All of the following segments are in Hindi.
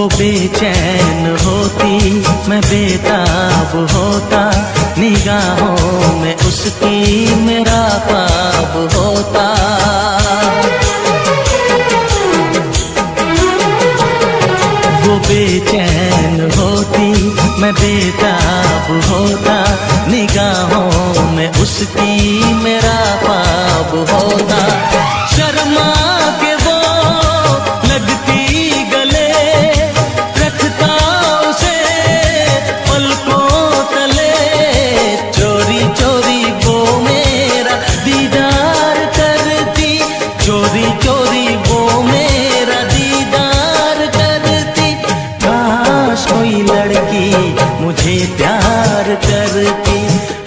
वो बेचैन होती, मैं बेताब होता, निगाहों में उसकी मेरा ख्वाब होता। वो बेचैन होती, मैं बेताब होता, निगाहों में उसकी मेरा ख्वाब होता। शर्मा के वो लगती गले, रखता उसे पलकों तले, चोरी चोरी वो मेरा दीदार करती, चोरी चोरी वो मेरा दीदार करती। काश कोई लड़की मुझे प्यार करती,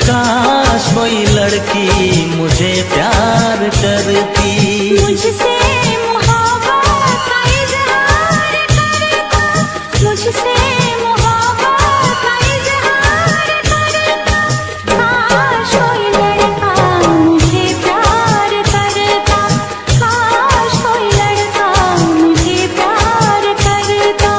काश कोई लड़की मुझे प्यार करती। मुझसे मोहब्बत का इज़हार करता, मुझसे मोहब्बत का इज़हार करता। काश कोई लड़का मुझे प्यार करता, काश कोई लड़का मुझे प्यार करता।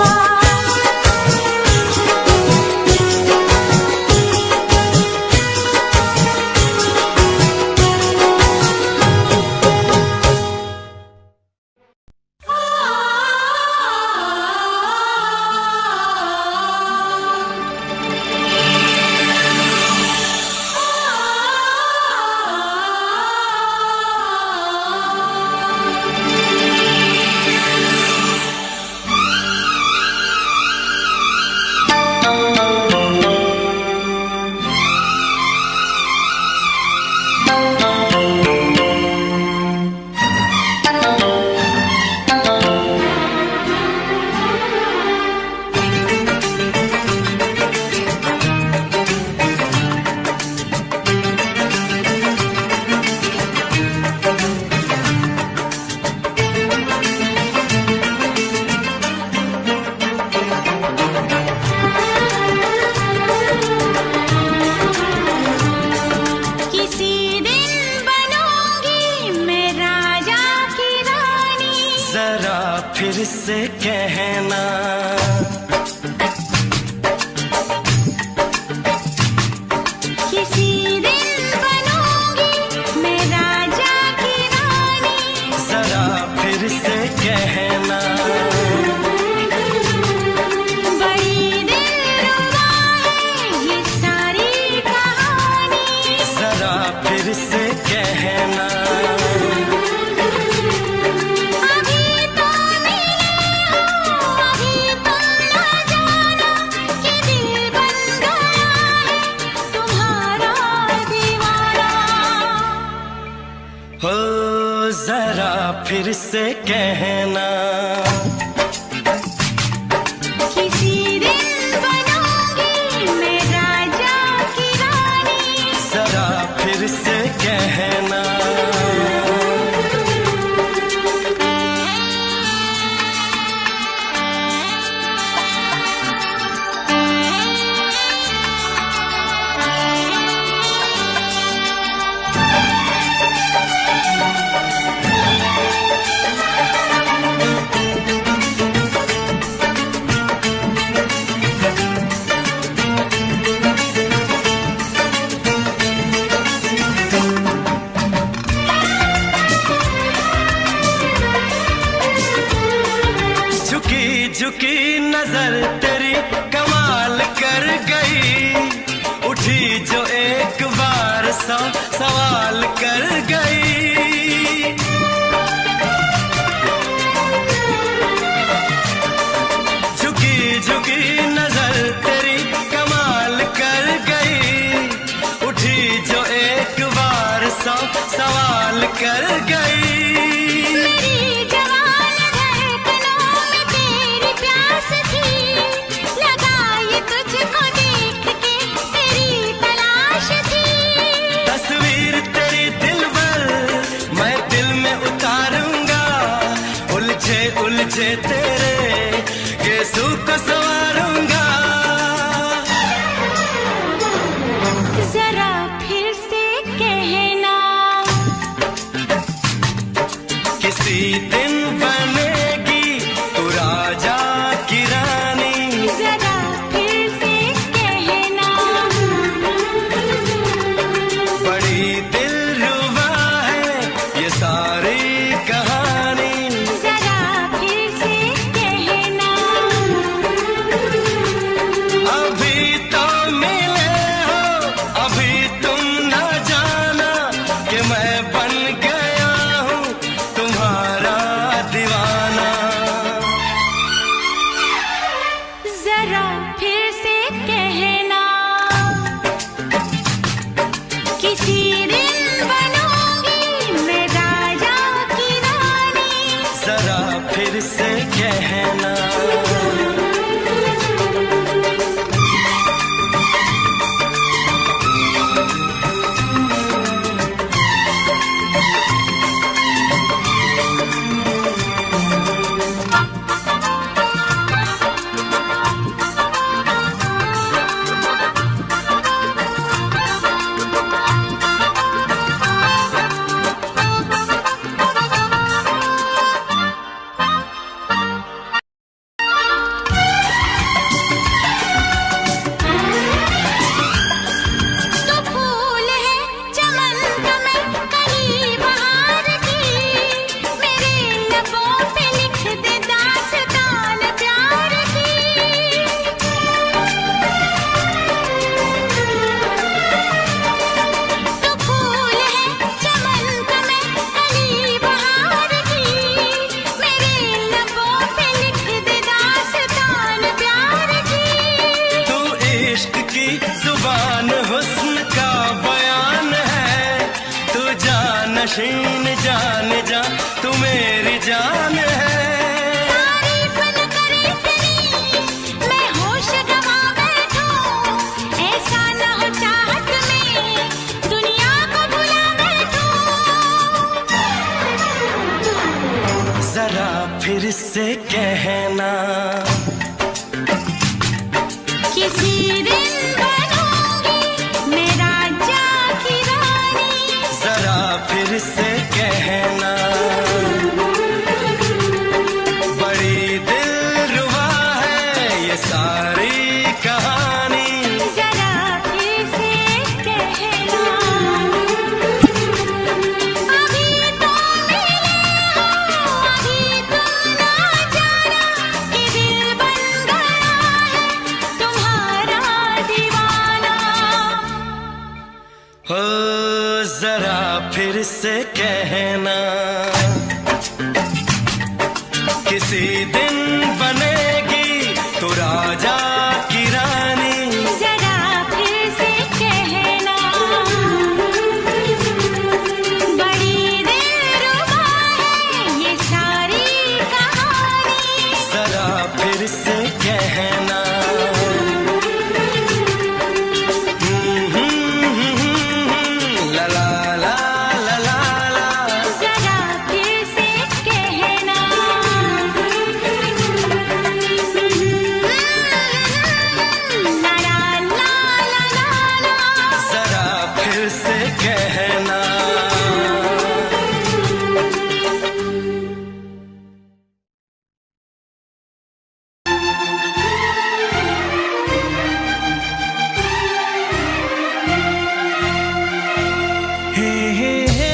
फिर से कहना, किसी दिन बनूंगी मैं राजा की रानी। जरा फिर से कहना, बड़ी दिलरुबा है ये सारी कहानी। जरा फिर से कहना, हो जरा फिर से कहना, किसी दिन बनूंगी मैं राजा की रानी। जरा फिर से कहना, झुकी नजर तेरी कमाल कर गई, उठी जो एक बार सौ सवाल कर गई। झुकी झुकी नजर तेरी कमाल कर गई, उठी जो एक बार सौ सवाल कर गई। उलझे तेरे केसू को संवारूंगा। नशीन जान जा तू मेरी जान है। तारीफ न करे तेरी मैं होश गवा बैठूं, ऐसा न हो चाहत में दुनिया को भुला बैठूं। जरा फिर से कहना किसी दिन बनूंगी मैं राजा की रानी। जरा फिर से कहना बड़ी दिलरुबा है ये सारी कहानी। जरा फिर से कहना अभी तो मिले हो, अभी तुम ना जाना कि दिल बन गया है तुम्हारा दीवाना। हो जरा फिर से कहना किसी दिन बनेगी तू राजा की रानी। जरा फिर से कहना बड़ी दिलरुबा है ये सारी कहानी। जरा फिर से कहना ला ला ला ला ला ला। जरा फिर से कहना ला ला ला ला ला ला। जरा फिर से कहना हे हे हे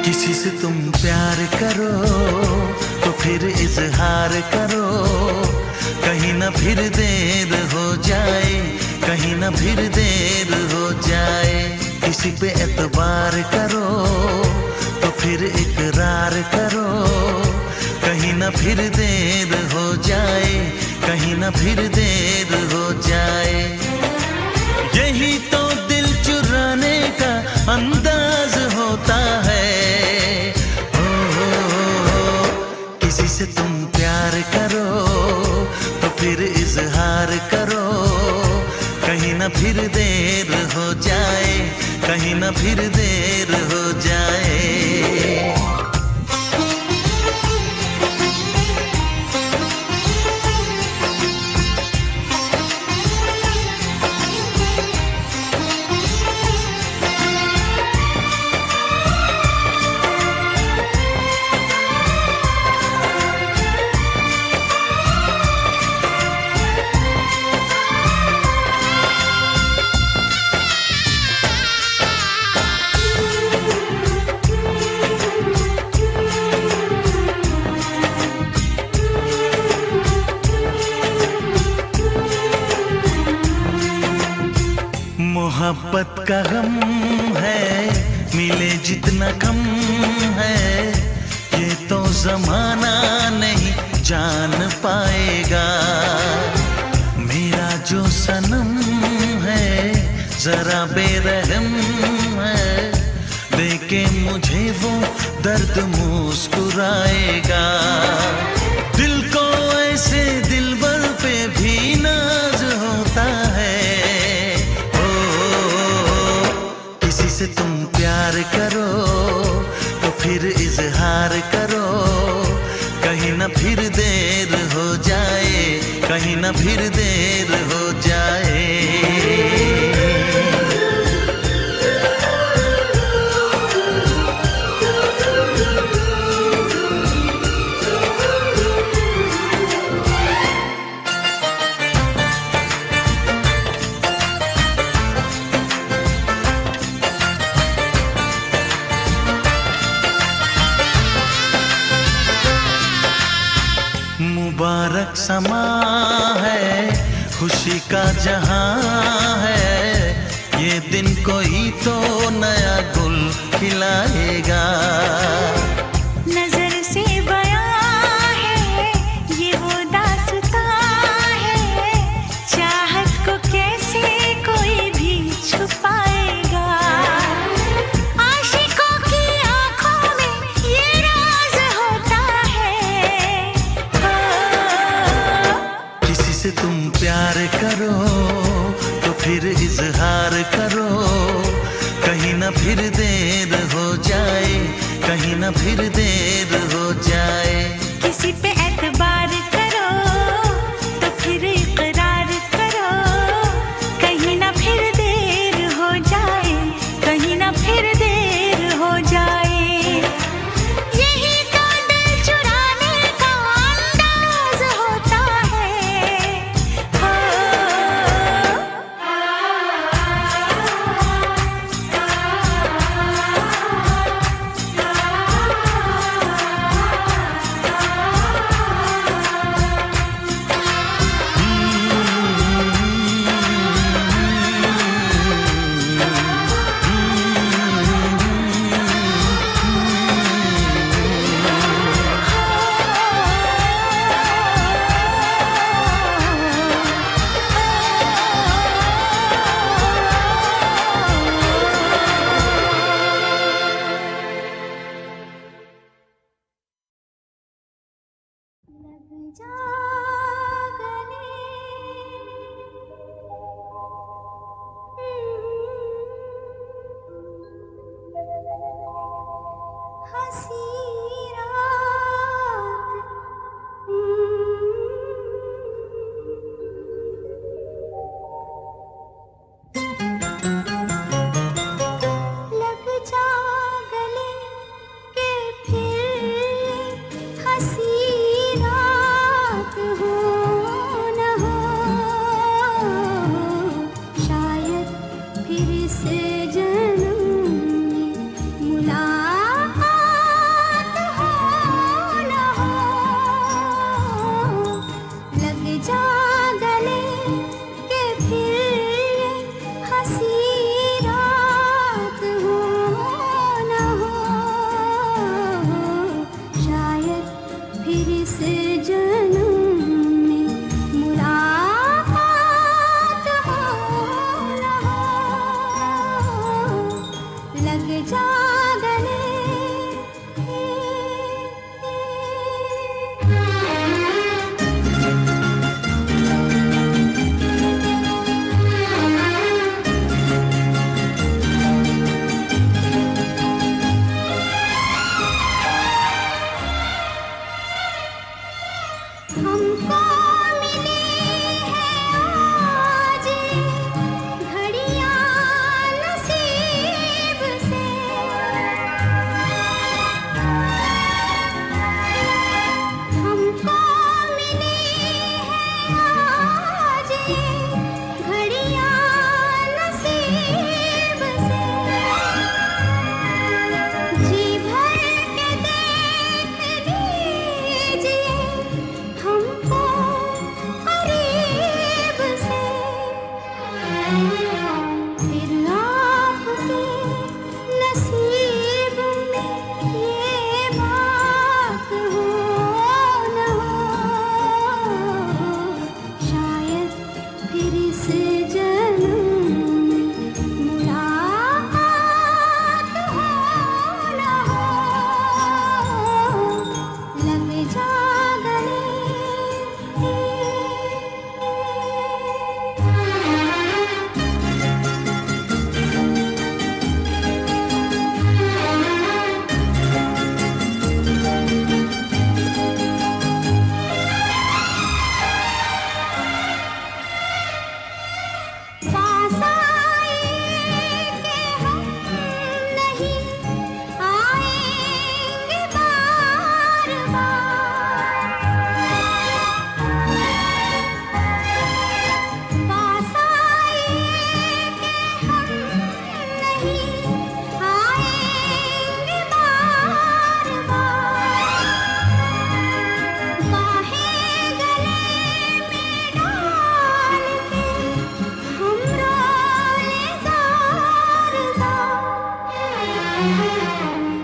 किसी से तुम प्यार करो तो फिर इजहार करो, कहीं ना फिर देर हो जाए, कहीं ना फिर देर हो जाए। किसी पे एतबार करो तो फिर इकरार करो, कहीं ना फिर देर हो जाए, कहीं ना फिर देर हो जाए। यही तो दिल चुराने का अंदाज होता है। किसी से तुम प्यार करो तो फिर इजहार करो, कहीं ना फिर देर हो जाए, कहीं ना फिर देर हो जाए। मोहब्बत का गम है मिले जितना कम है, ये तो जमाना नहीं जान पाएगा। मेरा जो सनम है जरा बेरहम है, देखे मुझे वो दर्द मुस्कुराएगा। दिल को ऐसे दिलबर पे भी नाज होता है। किसी से तुम प्यार करो तो फिर इजहार करो, कहीं ना फिर देर हो जाए, कहीं ना फिर देर हो जाए। समा है, खुशी का जहां है, ये दिन कोई तो नया गुल खिलाएगा। नजर से बयां है ये वो दास्तां है, चाहत को कैसे कोई भी छुपाएगा। आशिकों की आंखों में ये राज होता है। किसी से तुम प्यार करो तो फिर इजहार करो, कहीं ना फिर देर हो जाए, कहीं ना फिर देर हो जाए। किसी पे एतबार करो तो फिर इकरार करो, कहीं ना फिर देर हो जाए, कहीं ना फिर देर हो जाए। यही तो दिल चुराने का अंदाज होता है। हो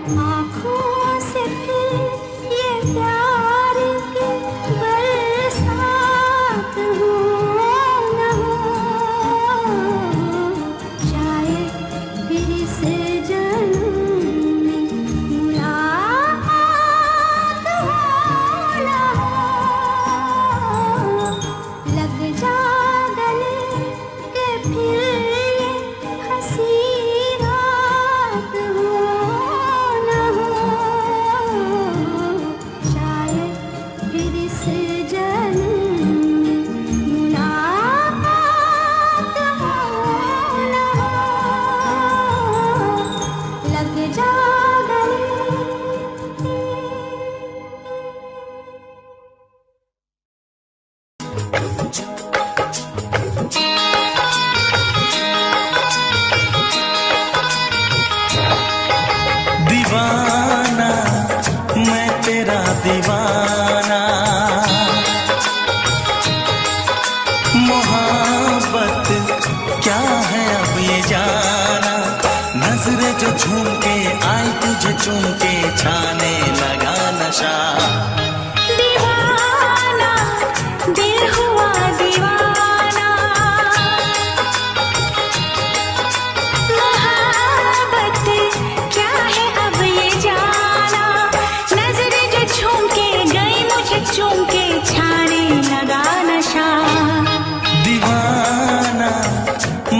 आँखों से फिर ये प्यार की बरसात हो न हो, शायद फिर से जन्म में मुलाकात हो न हो। लग जा गले के फिर ये हंसी रात हो न हो, शायद फिर से जन्म में मुलाकात हो न हो। लग जा गले दीवाना मैं तेरा दीवाना, मोहब्बत क्या है अब ये जाना। नजरें जो झूम के आई तुझे चूम के छाने लगा नशा। दीवाना दिल हुआ दीवाना, मोहब्बत क्या है अब ये जाना। नजरें जो झूम के गई मुझे चूम के छाने लगा नशा। दीवाना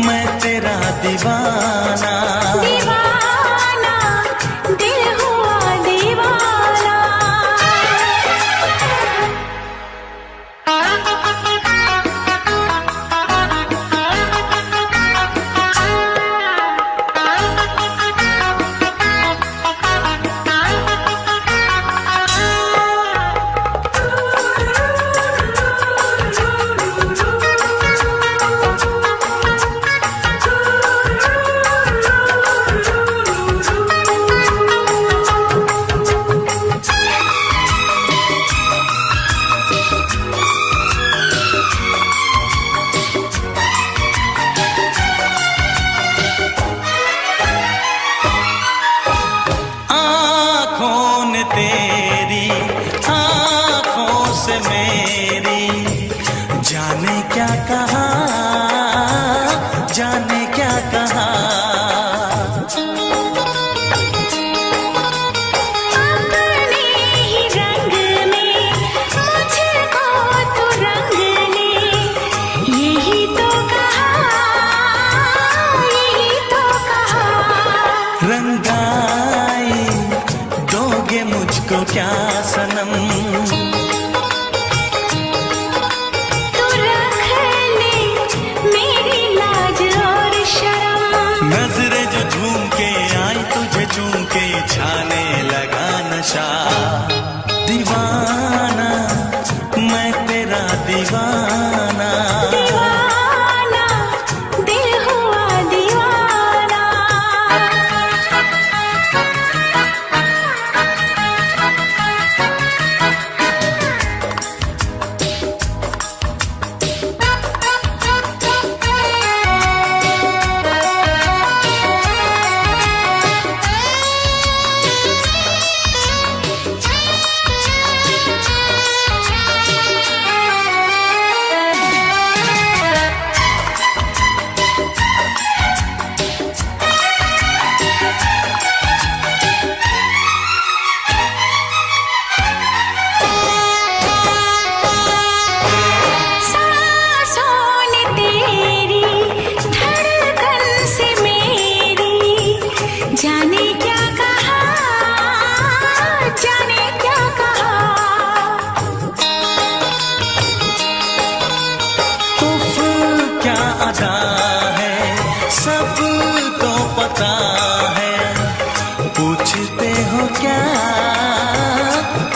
मैं तेरा दीवाना, दीवाना दिल हुआ दीवाना। आँखों ने तेरी आँखों से मेरी जाने क्या कहा, जाने क्या कहा। अपने ही रंग में मुझको तो रंग ले, यही तो कहा, यही तो कहा। रंगाई दोगे मुझको क्या सनम, तू रख ले मेरी लाज और शर्म। नजरें जो झूम के आई तुझे चूम के छाने लगा नशा। दीवाना मैं तेरा दीवाना, दीवाना दिल हुआ दीवाना।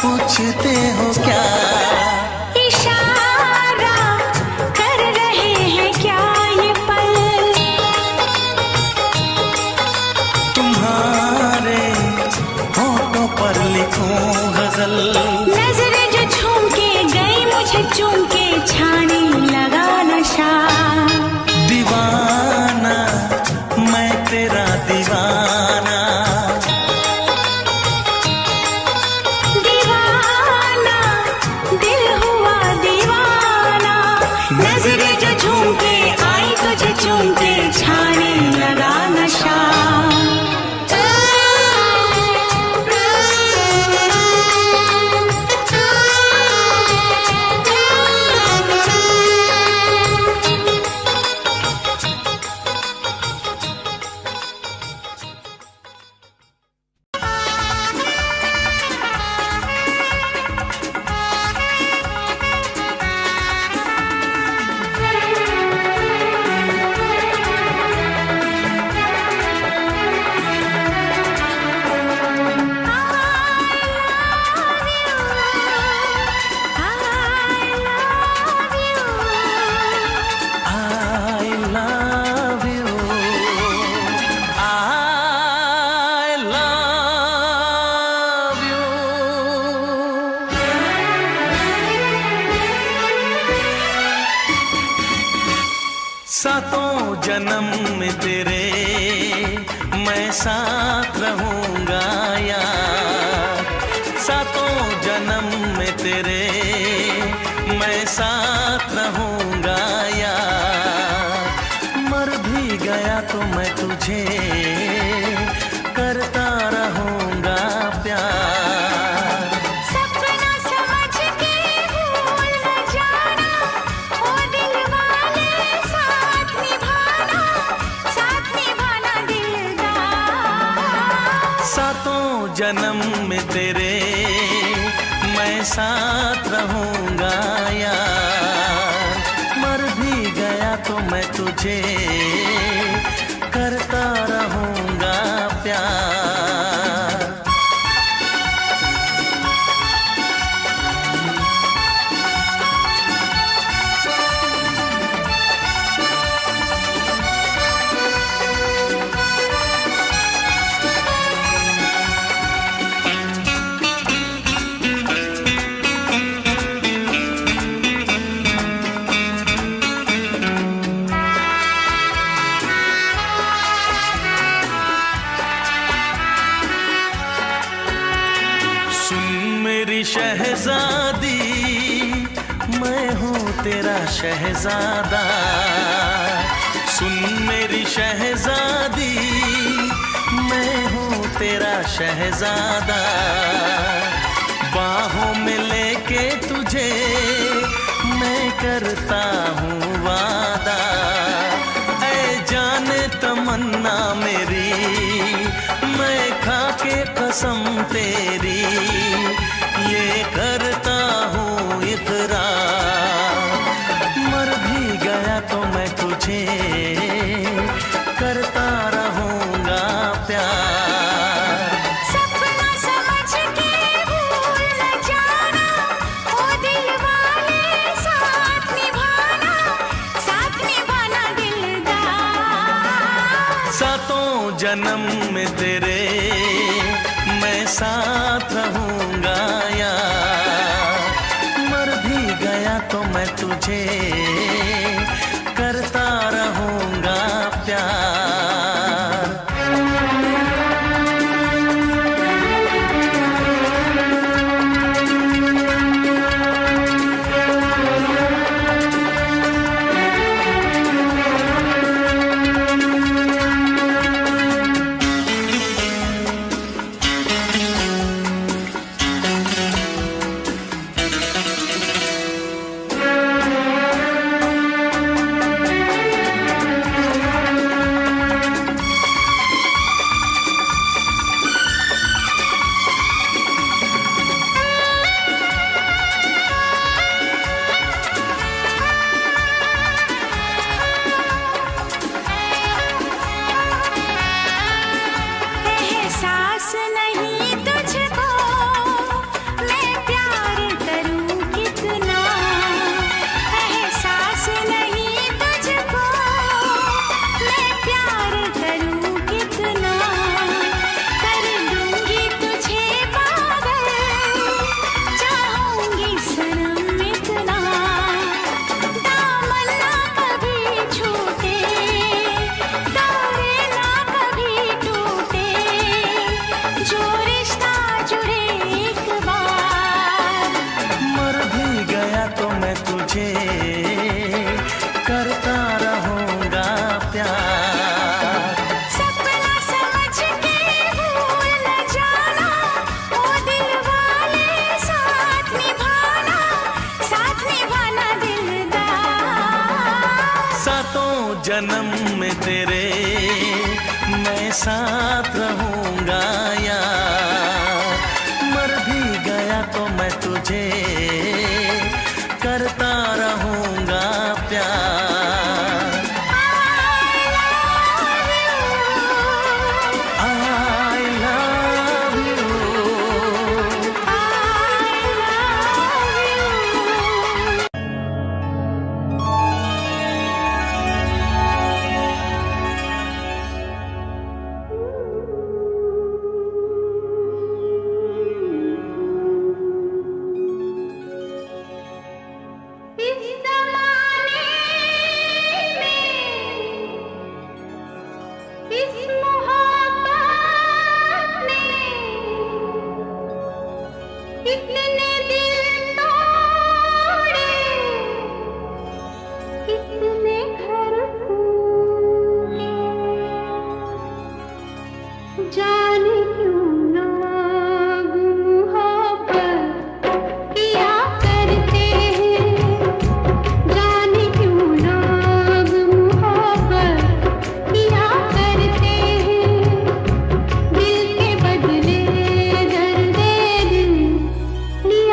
पूछते हो क्या? इशारा कर रहे हैं क्या ये पल? तुम्हारे होठों पर लिखूं गजल। नजरें जो झूम के गई मुझे चूम के छाने लगा नशा। दीवाना मैं तेरा दीवाना। सातों जन्म में तेरे मैं साथ रहूंगा यार, सातों जन्म में तेरे मैं साथ रहूंगा यार, मर भी गया तो मैं तुझे करता रहूंगा प्यार। सपना समझ के भूल न जाना, ओ दिल वाले साथ निभाना दिलदार। सातों जन्म में तेरे मैं साथ रहूंगा यार, मर भी गया तो मैं तुझे करता रहूंगा प्यार। मेरी शहजादी मैं हूँ तेरा शहजादा, सुन मेरी शहजादी मैं हूँ तेरा शहजादा, बाहों में लेके तुझे मैं करता हूँ वादा, ऐ जाने तमन्ना मेरी मैं खा के कसम तेरी ये करता हूँ इकरार, मर भी गया तो मैं तुझे करता रहूंगा प्यार। सपना समझ के भूल न जाना, ओ दिल वाले साथ निभाना दिलदार। सातों जन्म में तेरे मैं साथ रहूंगा यार, मर भी गया तो मैं तुझे करता रहूंगा प्यार। एहसास नहीं तुझको मैं प्यार करूं कितना, एहसास नहीं तुझको मैं प्यार करूं कितना, कर दूंगी तुझे पागल चाहूंगी सनम इतना, दामन ना कभी छूटे तारे ना कभी टूटे, जो रिश्ता जुड़े एक बार। मर भी गया तो मैं तुझे करता रहूंगा प्यार। सपना समझ के भूल न जाना, ओ दिल वाले साथ निभाना दिलदार। सातों जन्म में तेरे मैं साथ रहूंगा यार, मर भी गया तो मैं तुझे करता रहूंगा प्यार। I love you। कितने दिल तोड़े, कितने घर फूटे, जाने क्यों लोग मोहब्बत किया करते हैं, जाने क्यों लोग मोहब्बत किया करते हैं, दिल के बदले दर्द दिल लिया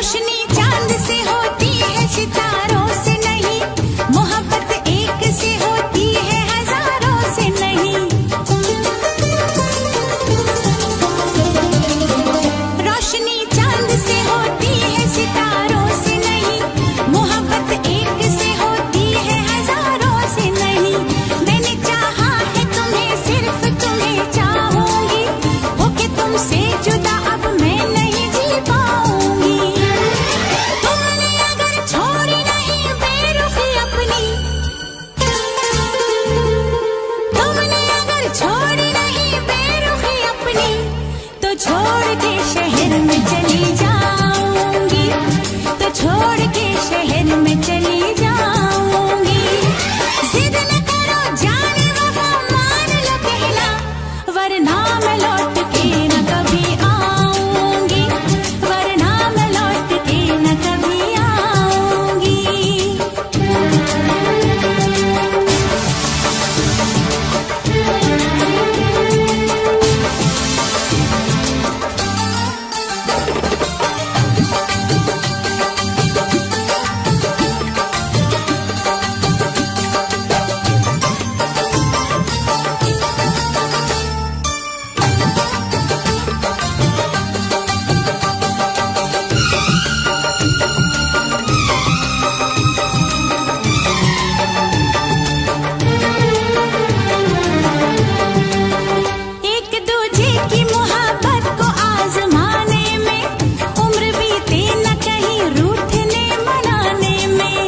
रोशनी चांद से होती है सितारों से नहीं, मोहब्बत एक से होती है हजारों से नहीं। रोशनी चांद से होती है सितारों से नहीं, मोहब्बत एक से होती है हजारों से नहीं। मैंने चाहा है तुम्हें, सिर्फ तुम्हें चाहूंगी, होके तुमसे जुदा अब मैं नहीं जी पाऊंगी। तुमने अगर छोड़ी नहीं बेरुखी अपनी, तुमने अगर छोड़ी नहीं बेरुखी अपनी, तो छोड़ के शहर में चली जाऊंगी, तो छोड़ के शहर में चली जाऊंगी। जिद न करो जाने वफा, मान लो कहना, वरना मैं लौट के न कभी आऊंगी, वरना मैं लौट के न कभी आऊंगी। एक दूजे की मोहब्बत को आजमाने में, उम्र बीते न कहीं रूठने मनाने में।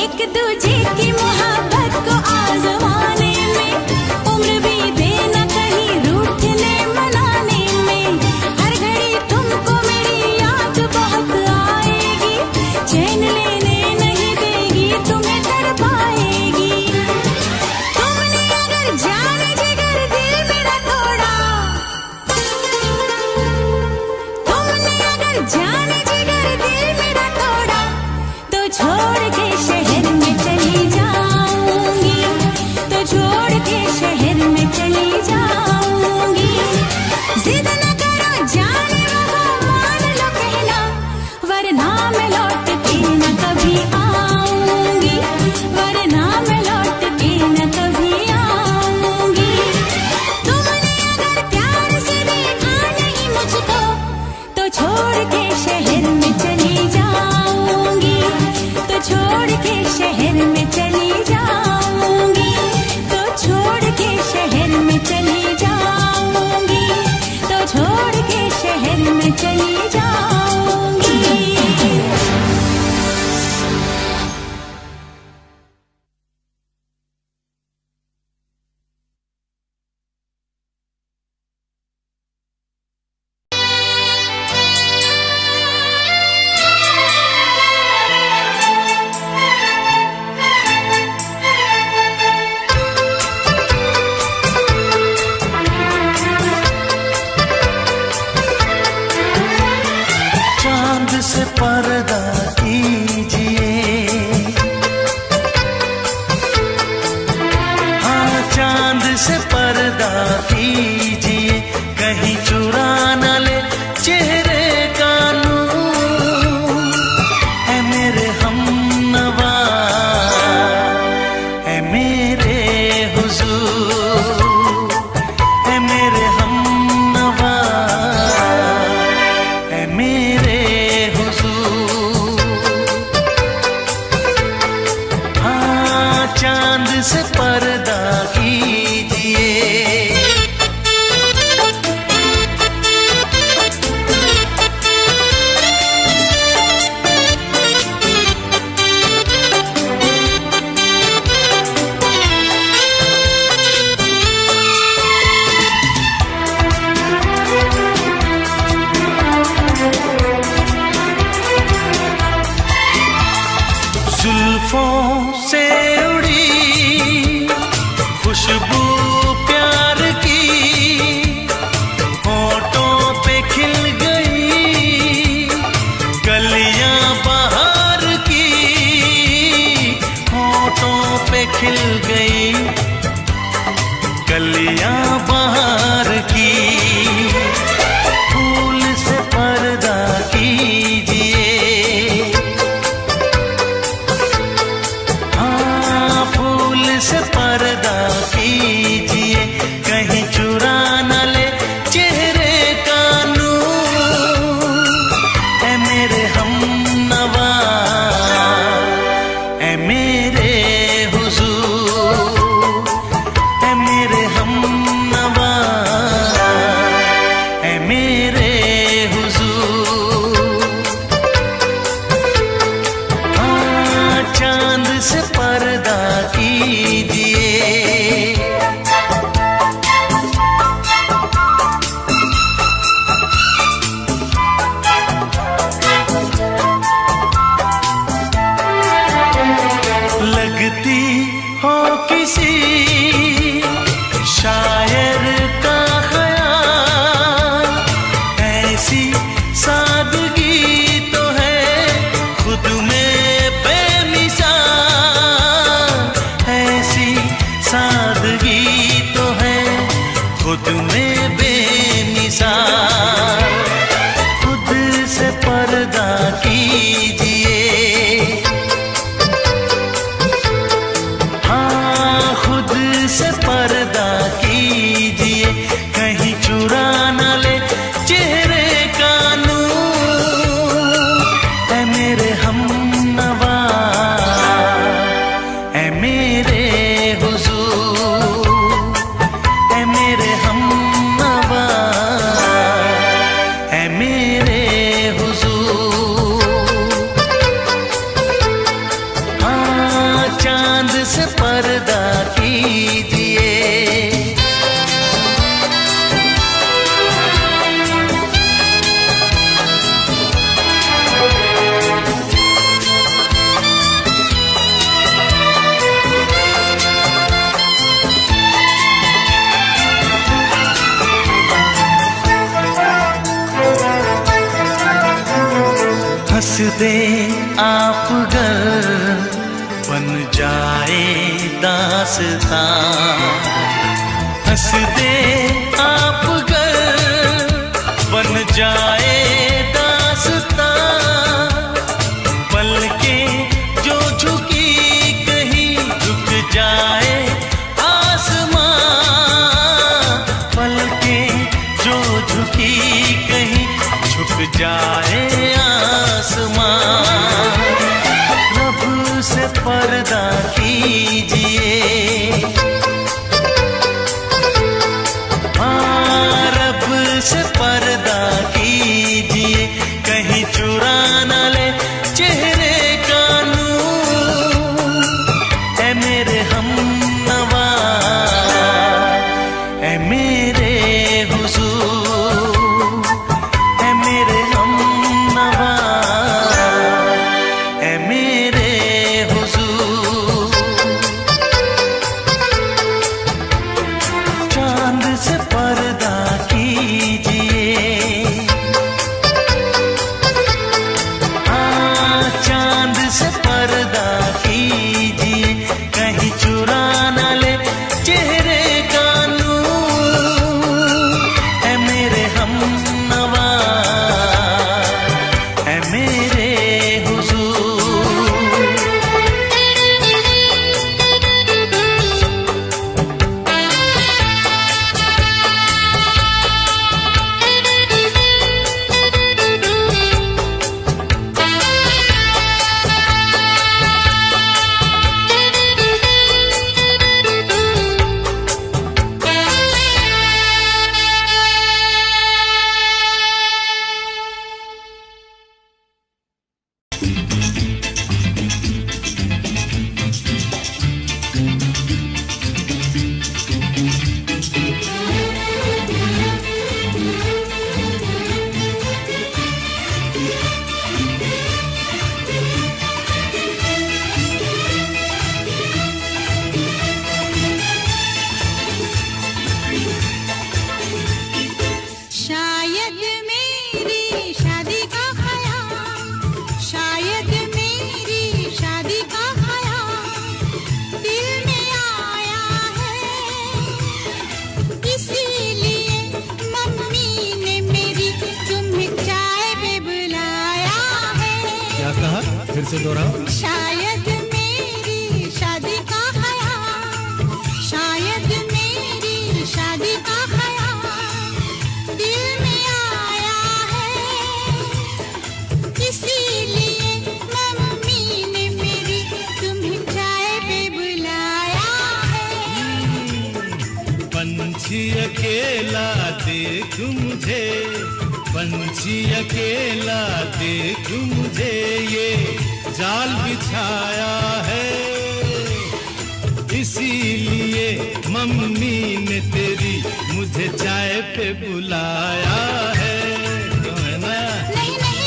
एक दूजे की मोहब्बत को आजमाने में, उम्र बीते न कहीं रूठने मनाने में। हर घड़ी तुमको मेरी याद बहुत आएगी, चैन लेने नहीं देगी, तुम्हें तड़पाएगी। तुमने अगर जान जिगर दिल मेरा तोड़ा, तुमने अगर जान जिगर दिल मेरा तोड़ा, तो छोड़ के शहर में चली जाऊंगी, तो छोड़ के शहर में चली जाऊंगी। जिद न करो जाने वफा, मान लो कहना, वरना मैं लौट के न कभी आऊंगी, वरना मैं लौट के न कभी आऊंगी। तुमने अगर प्यार से देखा नहीं मुझको, तो छोड़ के शहर में चली जाऊंगी, तो छोड़ के शहर में चली जाऊंगी, तो छोड़ के शहर में चली जाऊंगी, तो छोड़ के शहर में चली जाऊंगी। चांद से पर्दा कीजिए, हाँ चांद से पर्दा कीजिए, कहीं चुरा न ले चेहरे का नूर। ऐ मेरे हमनवा, ऐ मेरे हुजूर, ऐ मेरे हमनवा, ऐ मेरे हुजूर। मेरे हुजूर। हाँ, चांद से पर्दा कीजिए, लगती हो किसी शायर का ख्याल, ऐसी सादगी तो है खुद में बेमिसाल, ऐसी सादगी तो है खुद में बेमिसाल। खुद से पर्दा कीजिए, से पर्दा कीजिए, कहीं चुरा न ले चेहरे का नूर। ऐ मेरे हमनवा, ऐ मेरे हुजूर, ऐ मेरे हमनवा, ऐ मेरे हुजूर। हाँ, चांद से पर्दा कीजिए, हंस दे आप गर बन जाए दास्तां, हंस दे आप गर बन जाए दास्तां। पलकें जो झुकी कहीं झुक जाए आसमां, पलकें जो झुकी कहीं झुक जाए आसमां। रब से पर्दा कीजिए, हाँ, रब से पर्दा कीजिए, कहीं चुरा न ले चेहरे का नूर। ऐ मेरे हमनवा, ऐ मेरे हुजूर, ऐ मेरे हमनवा, ऐ मेरे हुजूर। चांद से पर्दा कीजिए, हाँ, चांद से पर्दा कीजिए, कहीं चुरा न ले चेहरे का नूर। ऐ मेरे हमनवा, ऐ मेरे हुजूर। शायद मेरी शादी का ख्याल, शायद मेरी शादी का ख्याल दिल में आया है, इसीलिए मम्मी ने मेरी तुम्हें चाय पे बुलाया है। क्या कहा, फिर से दोहराओ। शायद मेरी शादी का ख्याल, शायद मेरी शादी का ख्याल दिल में आया है, इसीलिए मम्मी ने मेरी तुम्हें चाय पे बुलाया है। पंछी अकेला देख मुझे पंछी अकेला देख मुझे ये जाल बिछाया है, इसीलिए मम्मी ने तेरी मुझे चाय पे बुलाया है। क्यों है ना? नहीं नहीं,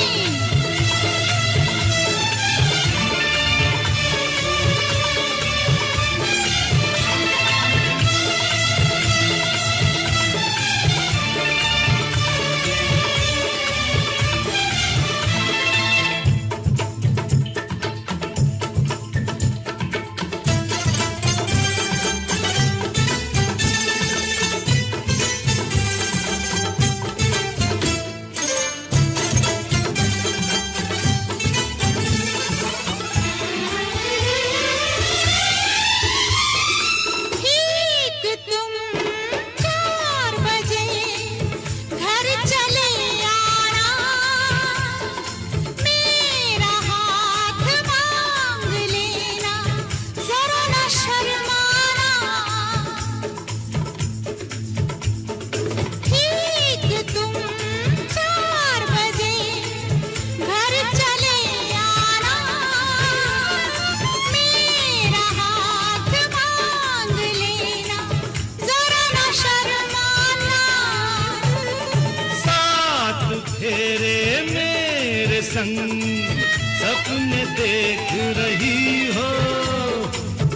सपने देख रही हो,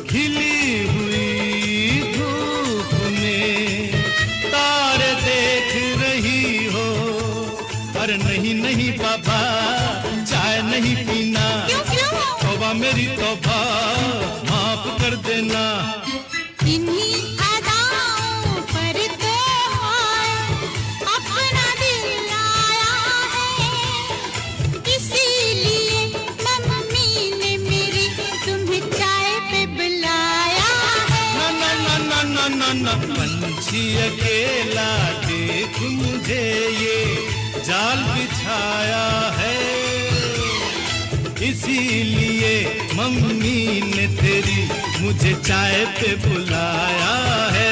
खिली हुई धूप में तारे देख रही हो। अरे नहीं नहीं बाबा, चाय नहीं पीना। तौबा मेरी तौबा, माफ कर देना। इन्हीं अदाओं पर तो अपना दिल आया है, इसीलिए मम्मी ने मेरी तुम्हें चाय पे बुलाया है। ना ना ना ना ना ना, पंछी अकेला देख मुझे ये जाल बिछाया है, इसीलिए मम्मी ने तेरी मुझे चाय पे बुलाया है।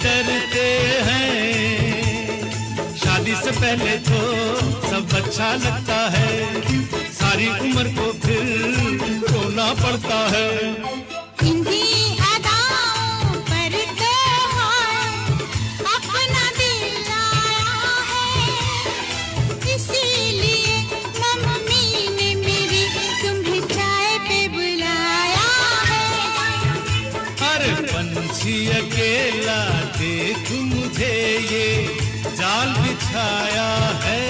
डरते हैं, शादी से पहले तो सब अच्छा लगता है, सारी उम्र को फिर रोना पड़ता है। इन्हीं अदाओं पर तो अपना दिल आया है, इसीलिए मम्मी ने मेरी तुम्हें चाय पे बुलाया है। अरे पंछी अकेला देख मुझे ये जाल बिछाया है,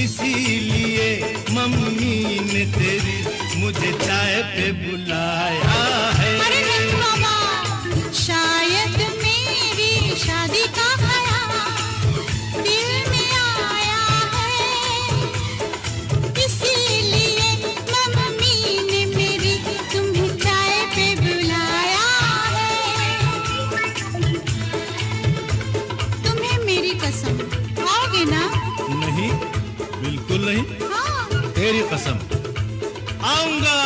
इसीलिए मम्मी ने तेरी मुझे चाय पे बुलाया है। अरे नहीं बाबा, शायद मेरी शादी का ख्याल दिल में आया है, इसीलिए मम्मी ने मेरी तुम्हें चाय पे बुलाया है। तुम्हें मेरी कसम, आओगे ना? नहीं, बिल्कुल नहीं। हाँ। तेरी कसम, आऊंगा।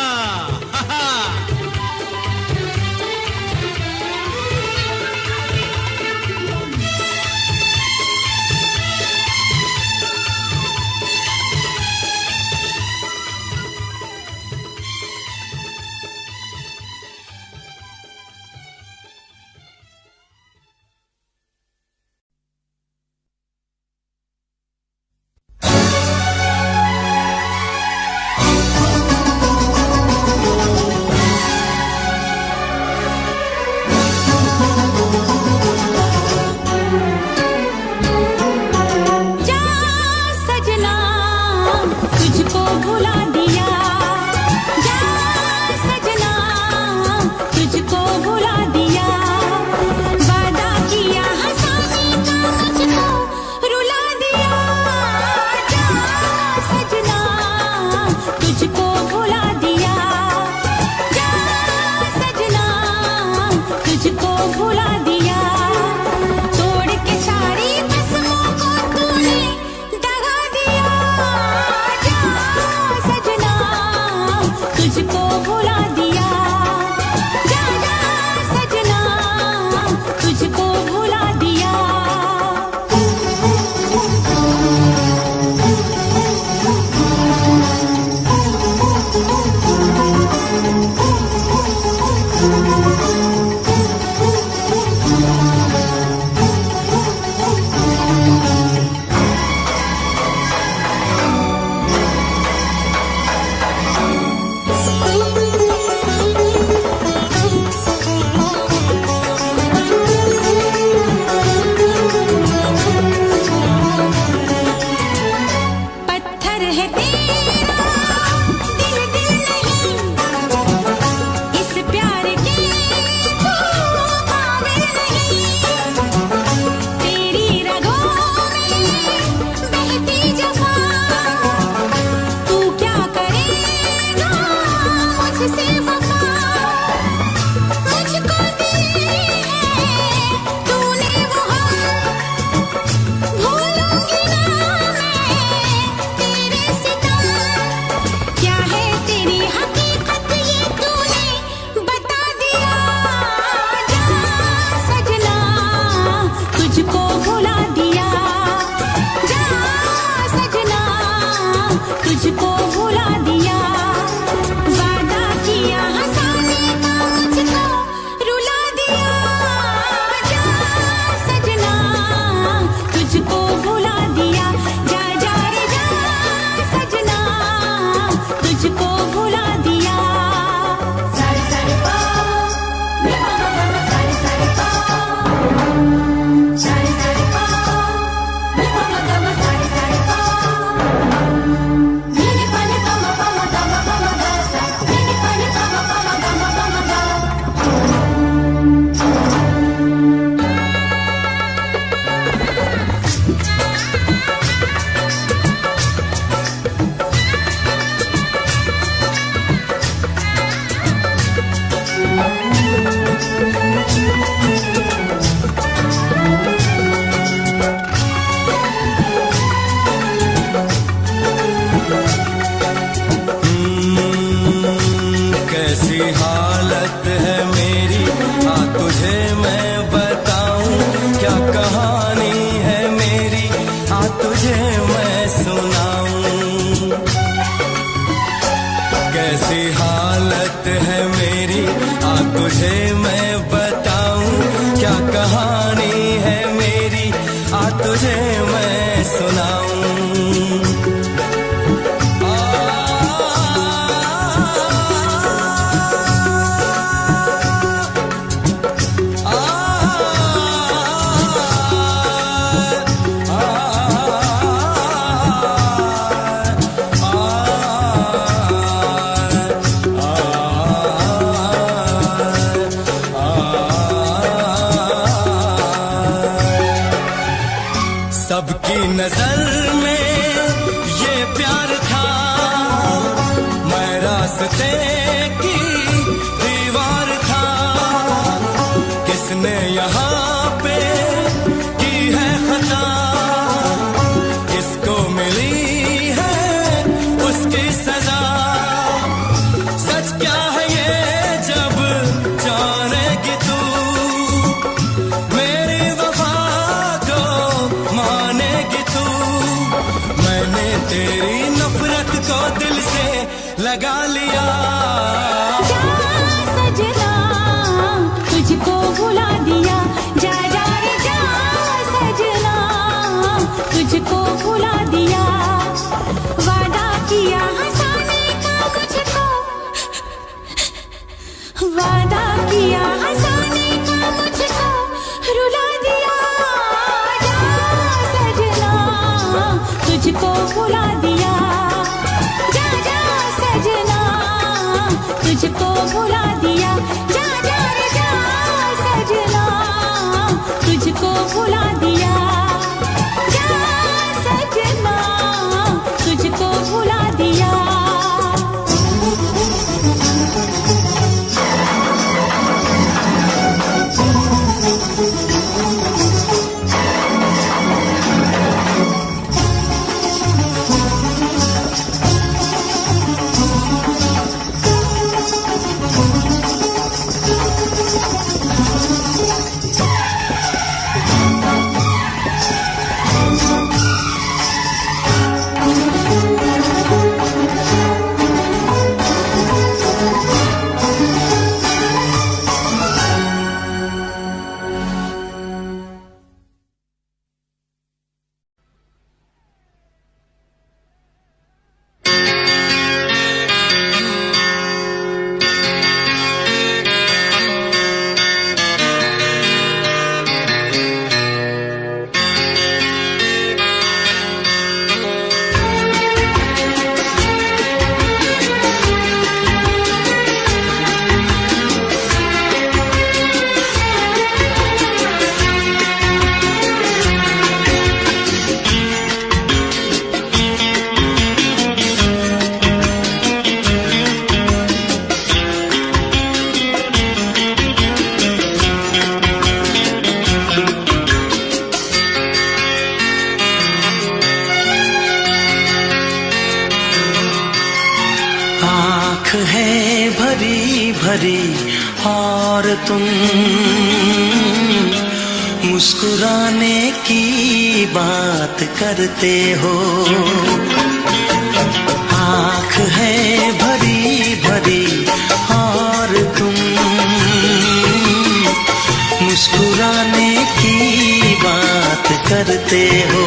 कहानी है मेरी, आ तुझे मैं सुनाऊं। सबकी नजर में ये प्यार था, मैं रास्ते की दीवार था। किसने यहाँ पे की है खता, किसको मिली है उसकी सजा। सच क्या है ये जब जानेगी तू, मेरी वफा को मानेगी तू। मैंने तेरी नफरत को दिल से लगा लिया। जा सजना तुझको भुला दिया, जा जा रे जा सजना तुझको भुला दिया। वादा किया हंसाने का मुझको, वादा किया हंसाने का मुझको रुला दिया। जा सजना तुझको भुला दिया, जा जा सजना तुझको भुला दिया। जा जा रे जा सजना तुझको भुला दिया, जा सजना तुझको भुला दिया। है भरी भरी और तुम मुस्कुराने की बात करते हो। आँख है भरी भरी और तुम मुस्कुराने की बात करते हो।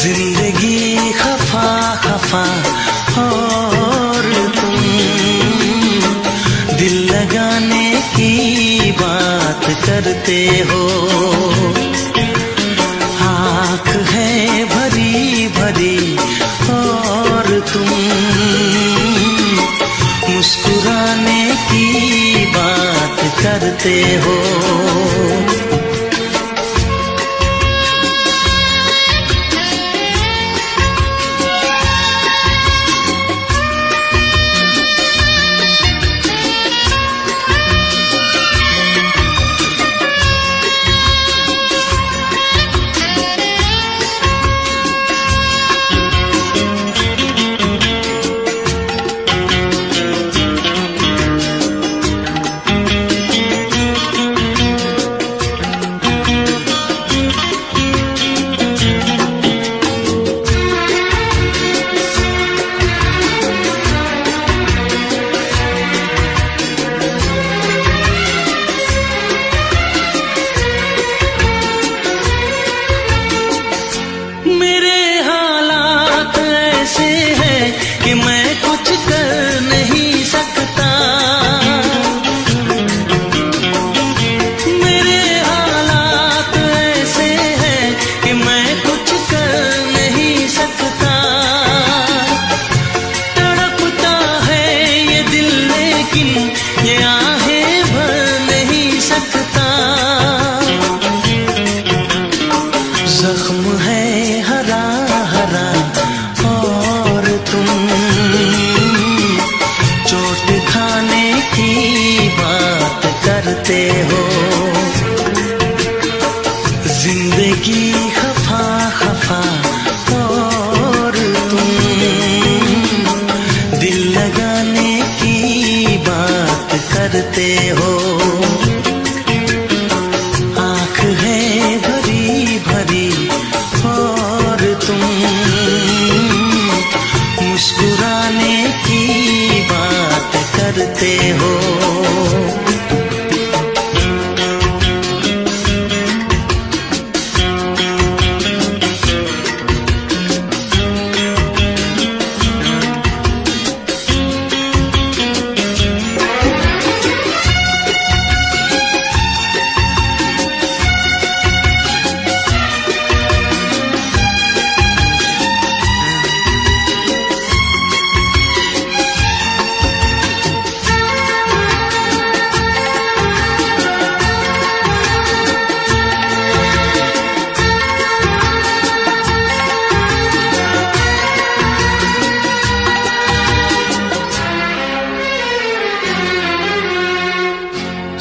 जिंदगी खफा खफा और तुम दिल लगाने की बात करते हो। आँख है भरी भरी और तुम मुस्कुराने की बात करते हो। जिंदगी खफा खफा और तुम दिल लगाने की बात करते हो। आँख है भरी भरी और तुम मुस्कुराने की बात करते हो।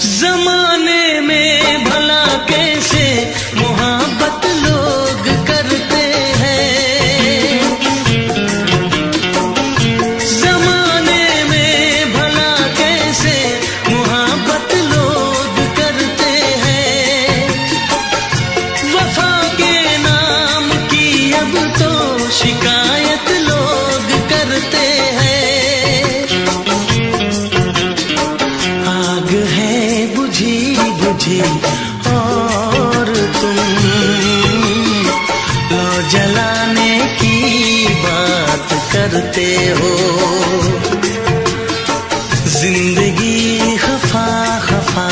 जमाने में भला कैसे मोहब्बत लोग करते हैं। जमाने में भला कैसे मोहब्बत लोग करते हैं। वफा के नाम की अब तो शिकायत लोग करते हैं। आग है बुझी बुझी और तुम लो जलाने की बात करते हो। जिंदगी खफा खफा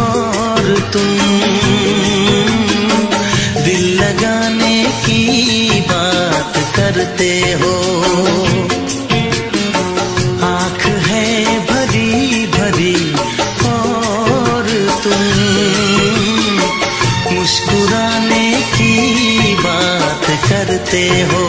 और तुम दिल लगाने की बात करते हो। आँख है भरी भरी और तुम मुस्कुराने की बात करते हो।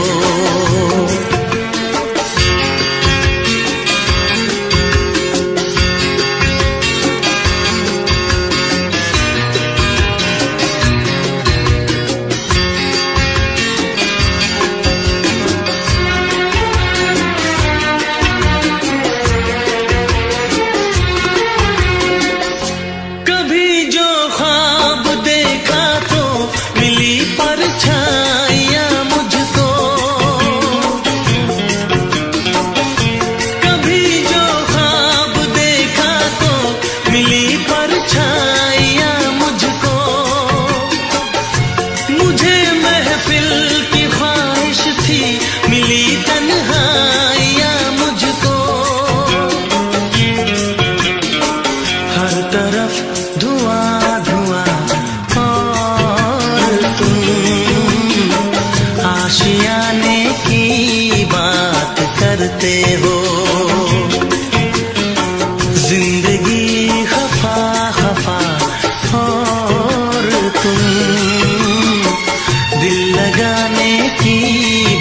कभी जो ख्वाब देखा तो मिली परछाइयाँ मुझको। कभी जो ख्वाब देखा तो मिली परछाइयाँ मुझको। मुझे महफिल की ख्वाहिश थी मिली तन्हाइयाँ मुझको। हर तरफ धुआं धुआं और तुम आशियाने की बात करते हो। जिंदगी खफा खफा और तुम दिल लगाने की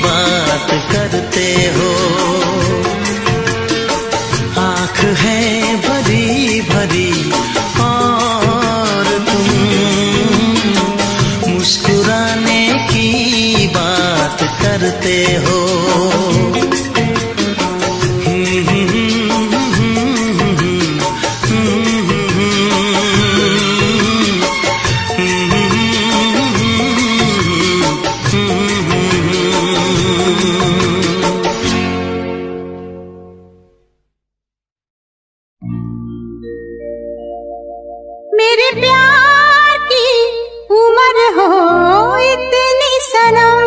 बात करते हो। आँख है भरी भरी और तुम मुस्कुराने की बात करते हो। मेरे प्यार की उम्र हो इतनी सनम,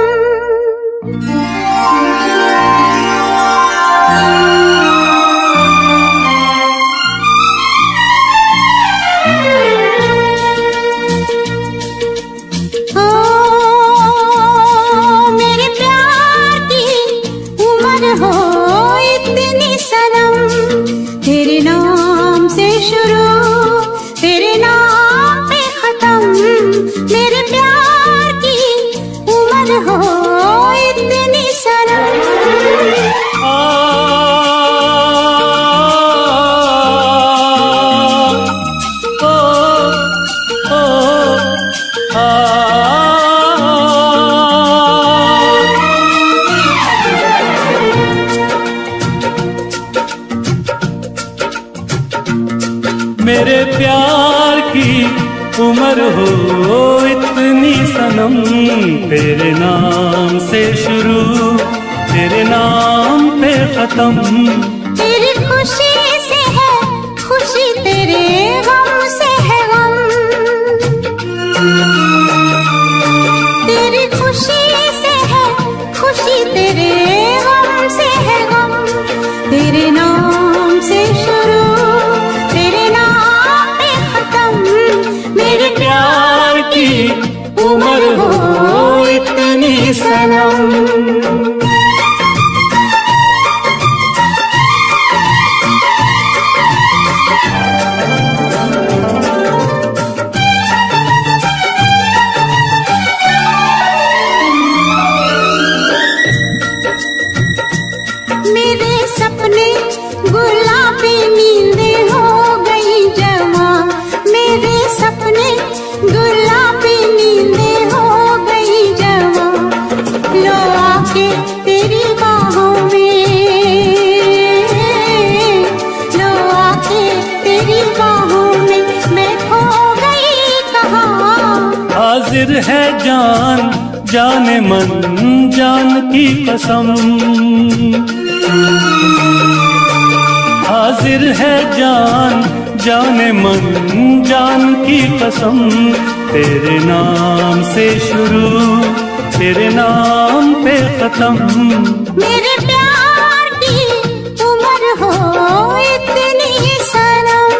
उम्र हो इतनी सनम, तेरे नाम से शुरू तेरे नाम पे खत्म। तेरी खुशी से है खुशी, तेरे गम से है गम। तेरी खुशी से है खुशी, तेरे गम से है गम। तेरे नाम से शुरू तेरे नाम पे खत्म। मेरे प्यार की उम्र हो इतनी सनम। मेरे सपने गुलाबी नींदें हो गई जमा। मेरे सपने गुलाबी नींदें हो गई जमा। लो आके तेरी बाहों में, लो आके तेरी बाहों में, मैं खो गई कहाँ। हाजिर है जान जाने मन जान की कसम। हाजिर है जान जाने मन जान की कसम। तेरे नाम से शुरू तेरे नाम पे खत्म। मेरे प्यार की उम्र हो इतनी सनम।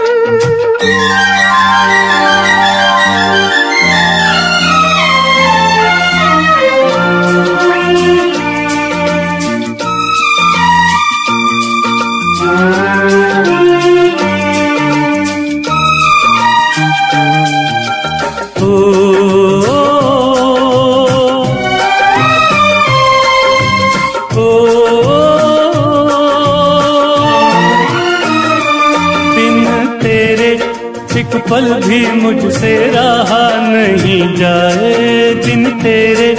एक पल भी मुझसे रहा नहीं जाए, दिन तेरे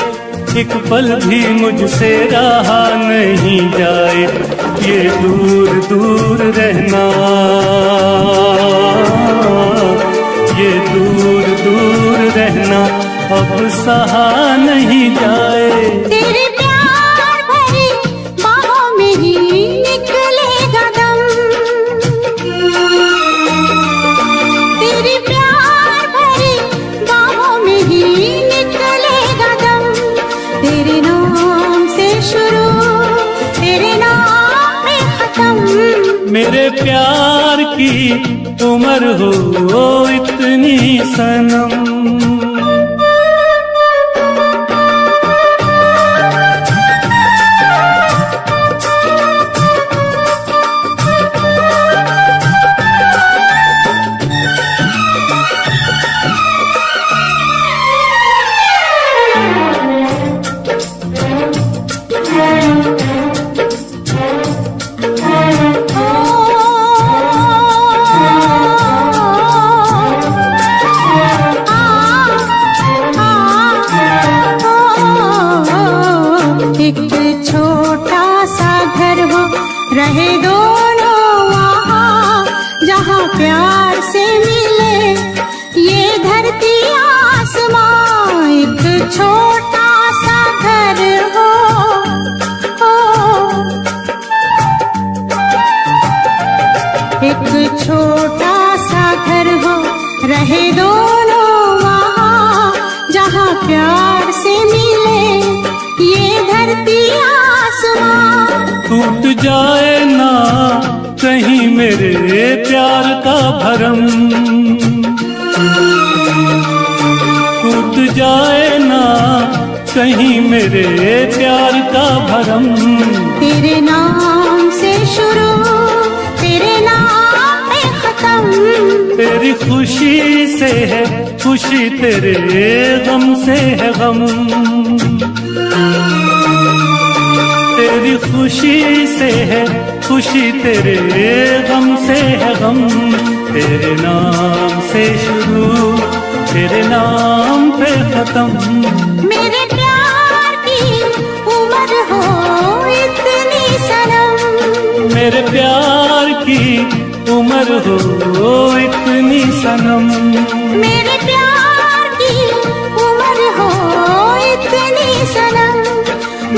एक पल भी मुझसे रहा नहीं जाए। ये दूर दूर रहना, ये दूर दूर रहना अब सहा नहीं जाए। तेरे प्यार भरी बाहों में ही निकलेगा दम। तेरे प्यार भरी बाहों में ही निकलेगा दम। तेरे नाम से शुरू तेरे नाम में खत्म। मेरे प्यार की उम्र हो इतनी सनम। रहे दोनों वहाँ जहाँ प्यार से मिले ये धरती आसमां। एक छोटा सा घर हो, एक छोटा सा घर हो, रहे दोनों वहाँ जहाँ प्यार से मिले ये धरती आसमां। टूट जाए ना कहीं मेरे प्यार का भरम, टूट जाए ना कहीं मेरे प्यार का भरम। तेरे नाम से शुरू तेरे नाम पे खत्म। तेरी खुशी से है खुशी, तेरे गम से है गम। तेरी खुशी से है खुशी, तेरे गम से है गम। तेरे नाम से शुरू तेरे नाम पे खत्म। मेरे प्यार की उम्र हो इतनी सनम। मेरे प्यार की उम्र हो इतनी सनम। मेरे प्यार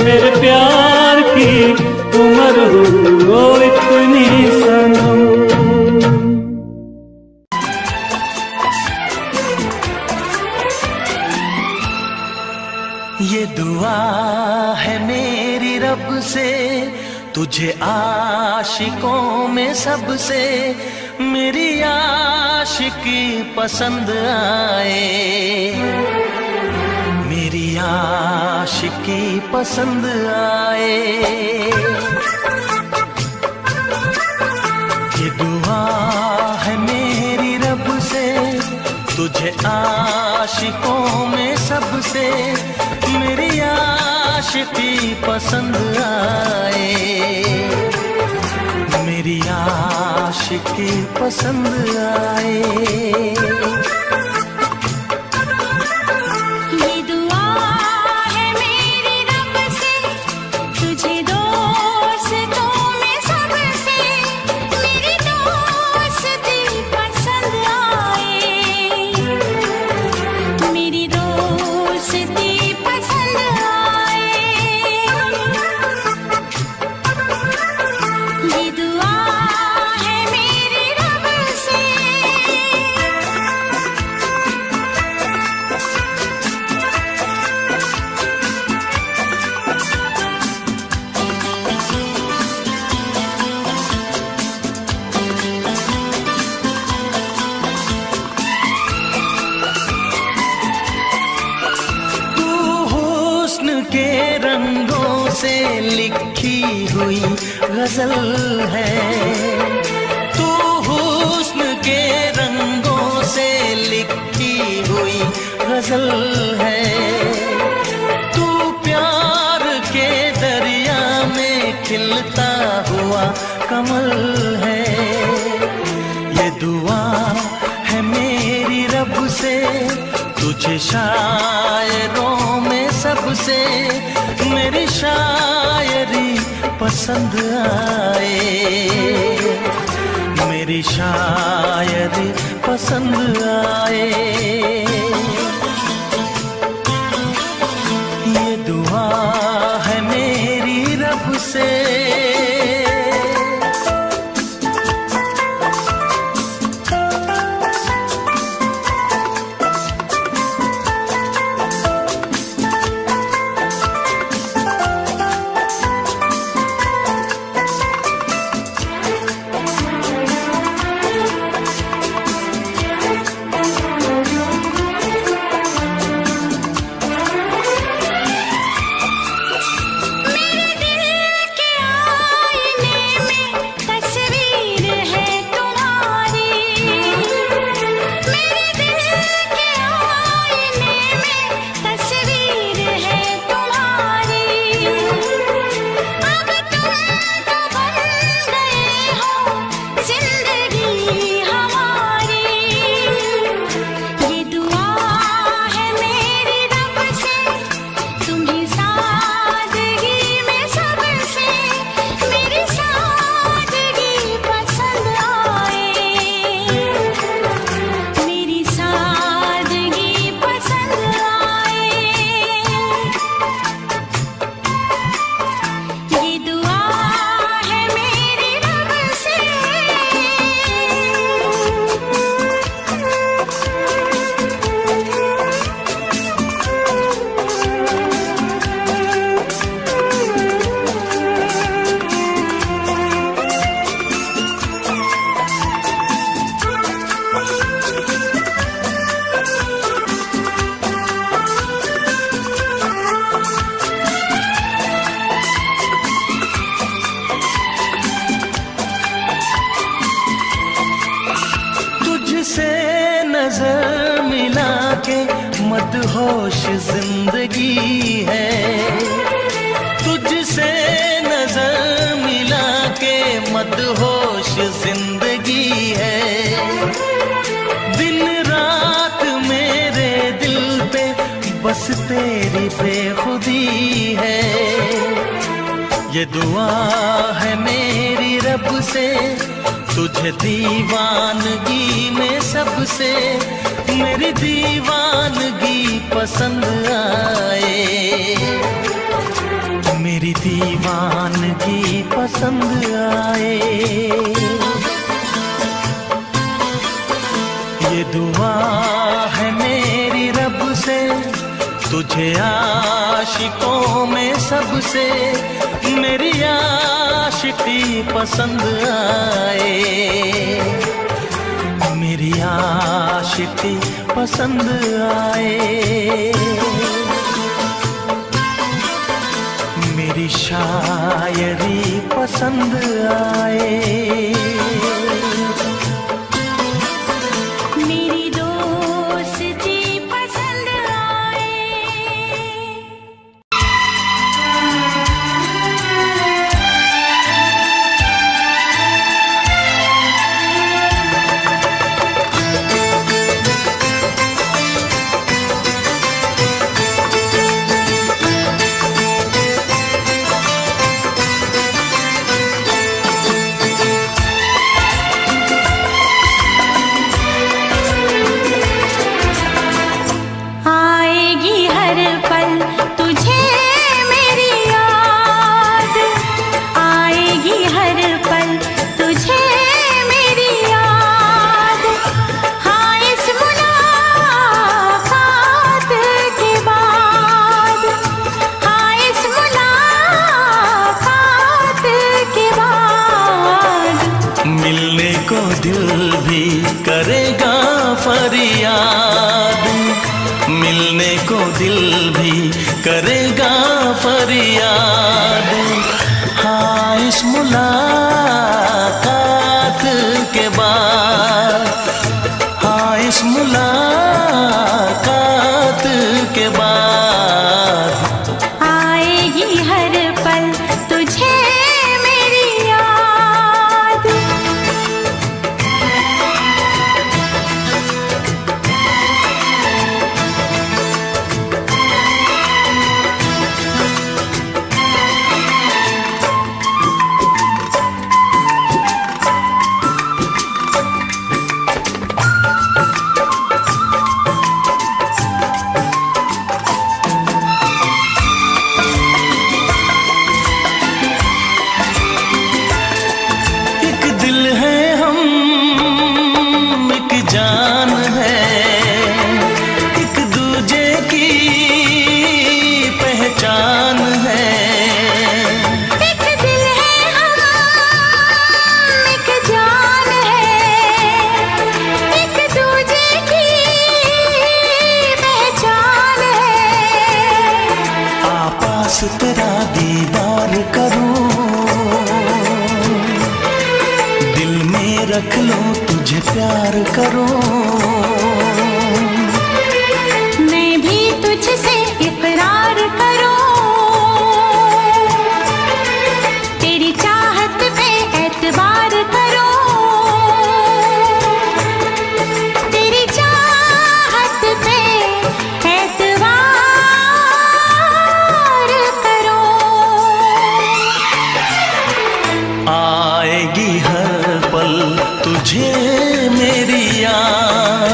मेरे प्यार की उम्र हो इतनी सनम। ये दुआ है मेरी रब से, तुझे आशिकों में सबसे मेरी आशिकी पसंद आए, मेरी आशिकी पसंद आए। ये दुआ है मेरी रब से, तुझे आशिकों में सबसे मेरी आशिकी पसंद आए, मेरी आशिकी पसंद आए। गजल है तू, हुस्न के रंगों से लिखी हुई गजल है तू, प्यार के दरिया में खिलता हुआ कमल है। ये दुआ है मेरी रब से, तुझे शायरों में सबसे मेरी शायरी पसंद आए, मेरी शायरी पसंद आए। ये दुआ है मेरी रब से। मदहोश जिंदगी है, तुझसे नजर मिला के मदहोश जिंदगी है। दिन रात मेरे दिल पे बस तेरी बेखुदी है। ये दुआ है मेरी रब से, तुझे दीवानगी में सबसे मेरी दीवानगी पसंद आए, मेरी दीवानगी पसंद आए, ये दुआ है मेरी रब से, तुझे आशिकों में सबसे मेरी आशिकी पसंद आए, मेरी आशिकी पसंद आए, मेरी शायरी पसंद आए, मेरी दोस्ती पसंद आए। आएगी हर पल तुझे मेरी याद, आएगी हर पल तुझे मेरी याद। हाँ इस मुलाकात के बाद, हाँ इस मुलाकात के बाद मिलने को दिल भी करेगा फरियाद, मिलने को दिल भी करेगा फरियाद। हाँ इस मुलाकात के बाद, हाँ इस मुलाकात के बाद आएगी हर पल तुझे मेरी याद। एक दिल है हम, एक जान है, एक दूजे की पहचान है। एक दिल है हम, एक जान है, एक दूजे की पहचान है। आपास तेरा दीदार करूं, दिल में रख लो तुझे प्यार करूं, मैं भी तुझसे इकरार करूं, तेरी चाहत पे एतबार करूं, तेरी चाहत पे एतबार करूं। आएगी हर पल तुझे मेरी याद,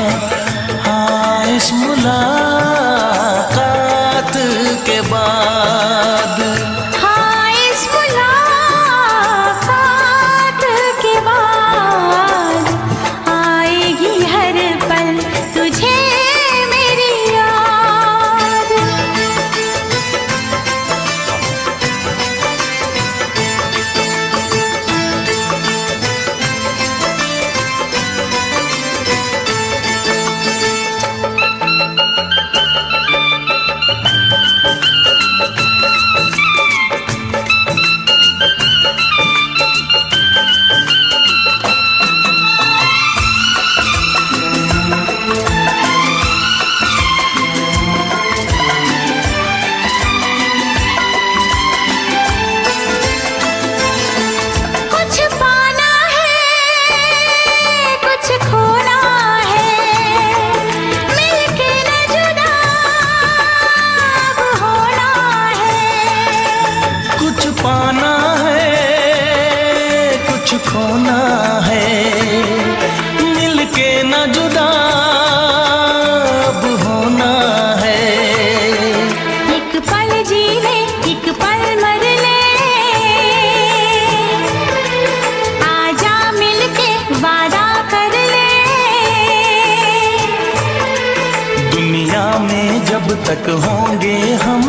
दुनिया में जब तक होंगे हम,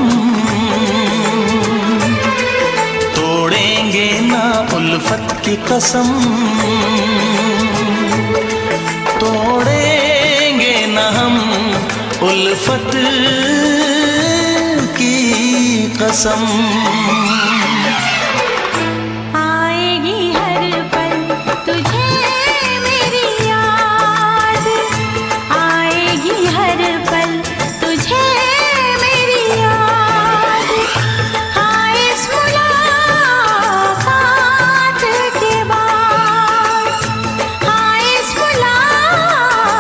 तोड़ेंगे ना उल्फत की कसम, तोड़ेंगे ना हम उल्फत की कसम। आएगी हर पल तुझे मेरी याद, आएगी हर पल तुझे मेरी याद। हाँ इस मुलाकात के बाद, हाँ इस मुलाकात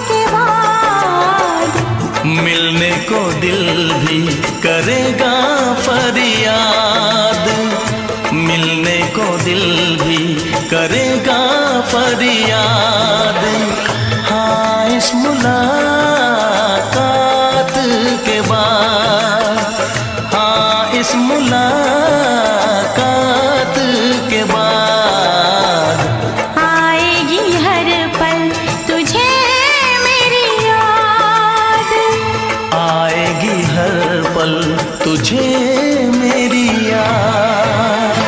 के बाद, मिलने को दिल भी करेगा फरियाद, मिलने को दिल भी करेगा फरियाद। हाँ इस मुलाकात के बाद, हाँ इस मुलाकात के बाद, आएगी हर पल तुझे मेरी याद, आएगी हर पल तुझे मेरी याद।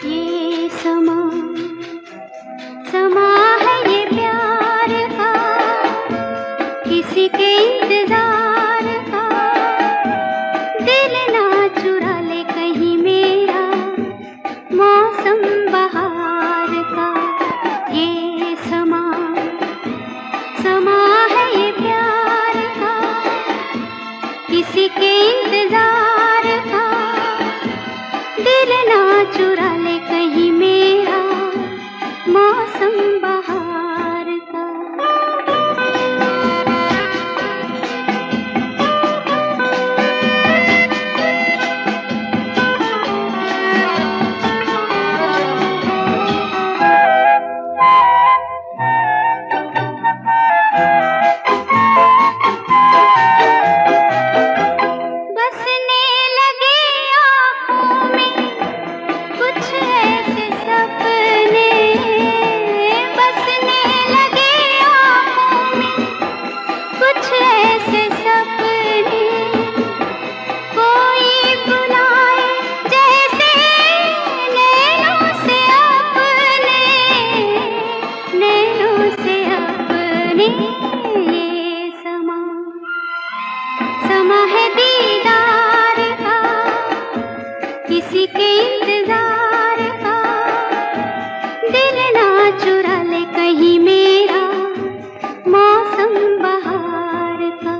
ये समा समा है ये प्यार का, किसी के इंतजार का। दिल ना चुरा ले कहीं मेरा मौसम बहार का। ये समा समा है ये प्यार का, किसी के इंतजार का। दिल ना चुरा ले कहीं मेरा मौसम बहार का। बसने लगे आँखों में कुछ ऐसे सपने, बसने लगे आँखों में कुछ ऐसे सपने। कोई बुलाए जैसे नैनों से अपने, नैनों से अपने। ये समा समा है दीदार का, किसी के इंतजार का। दिल ना चुरा ले कहीं मेरा मौसम बहार का।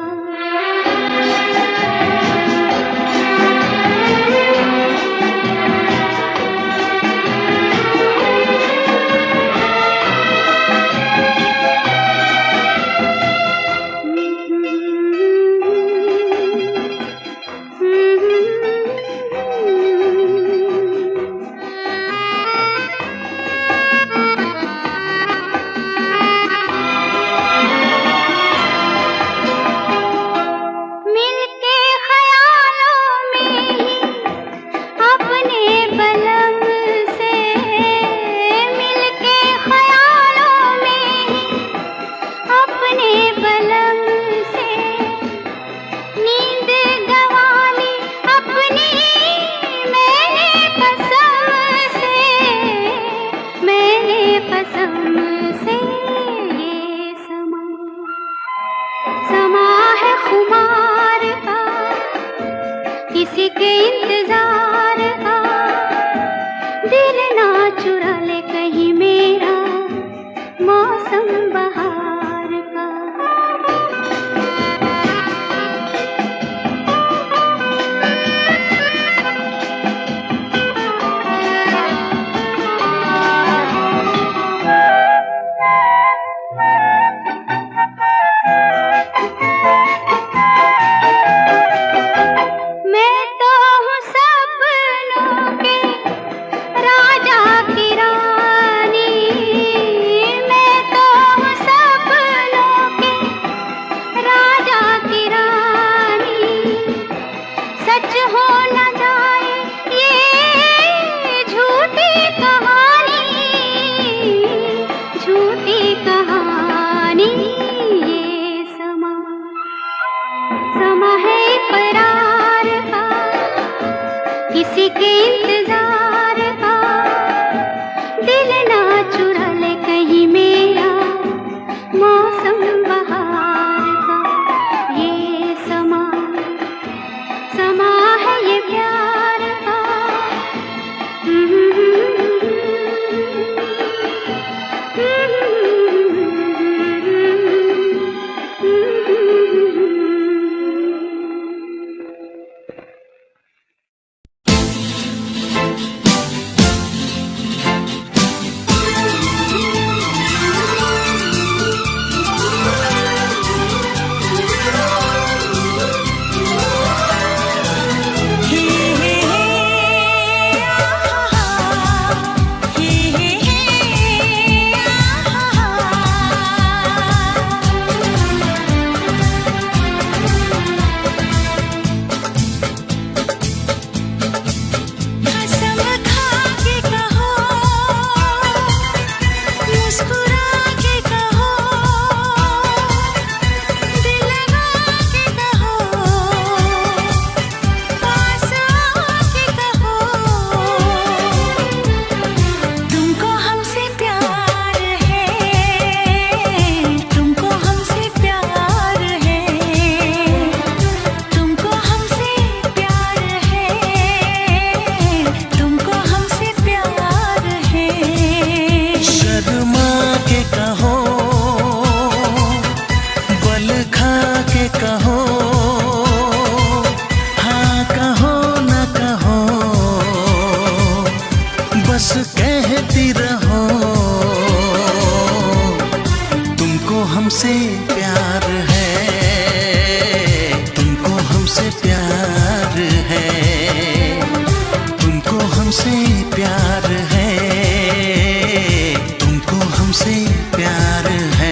मिलके ख्यालों में ही अपने बलम से, मिलके ख्यालों में ही अपने बलम से। नींद गंवाली अपनी मैंने कसम से, मैंने कसम से। ये समा समा है खुमार का, किसी के इंतजार का। दिल ना चुरा ले कहीं मेरा मौसम बहार का। मैं तो हूँ सपनों के राजा की किसी के इंतजार का दिल ना चुरा ले कहीं मेरा मौसम बहार का। ये समा समा है ये प्यार का। हमसे प्यार है, तुमको हमसे प्यार है, तुमको हमसे प्यार है, तुमको हमसे प्यार है।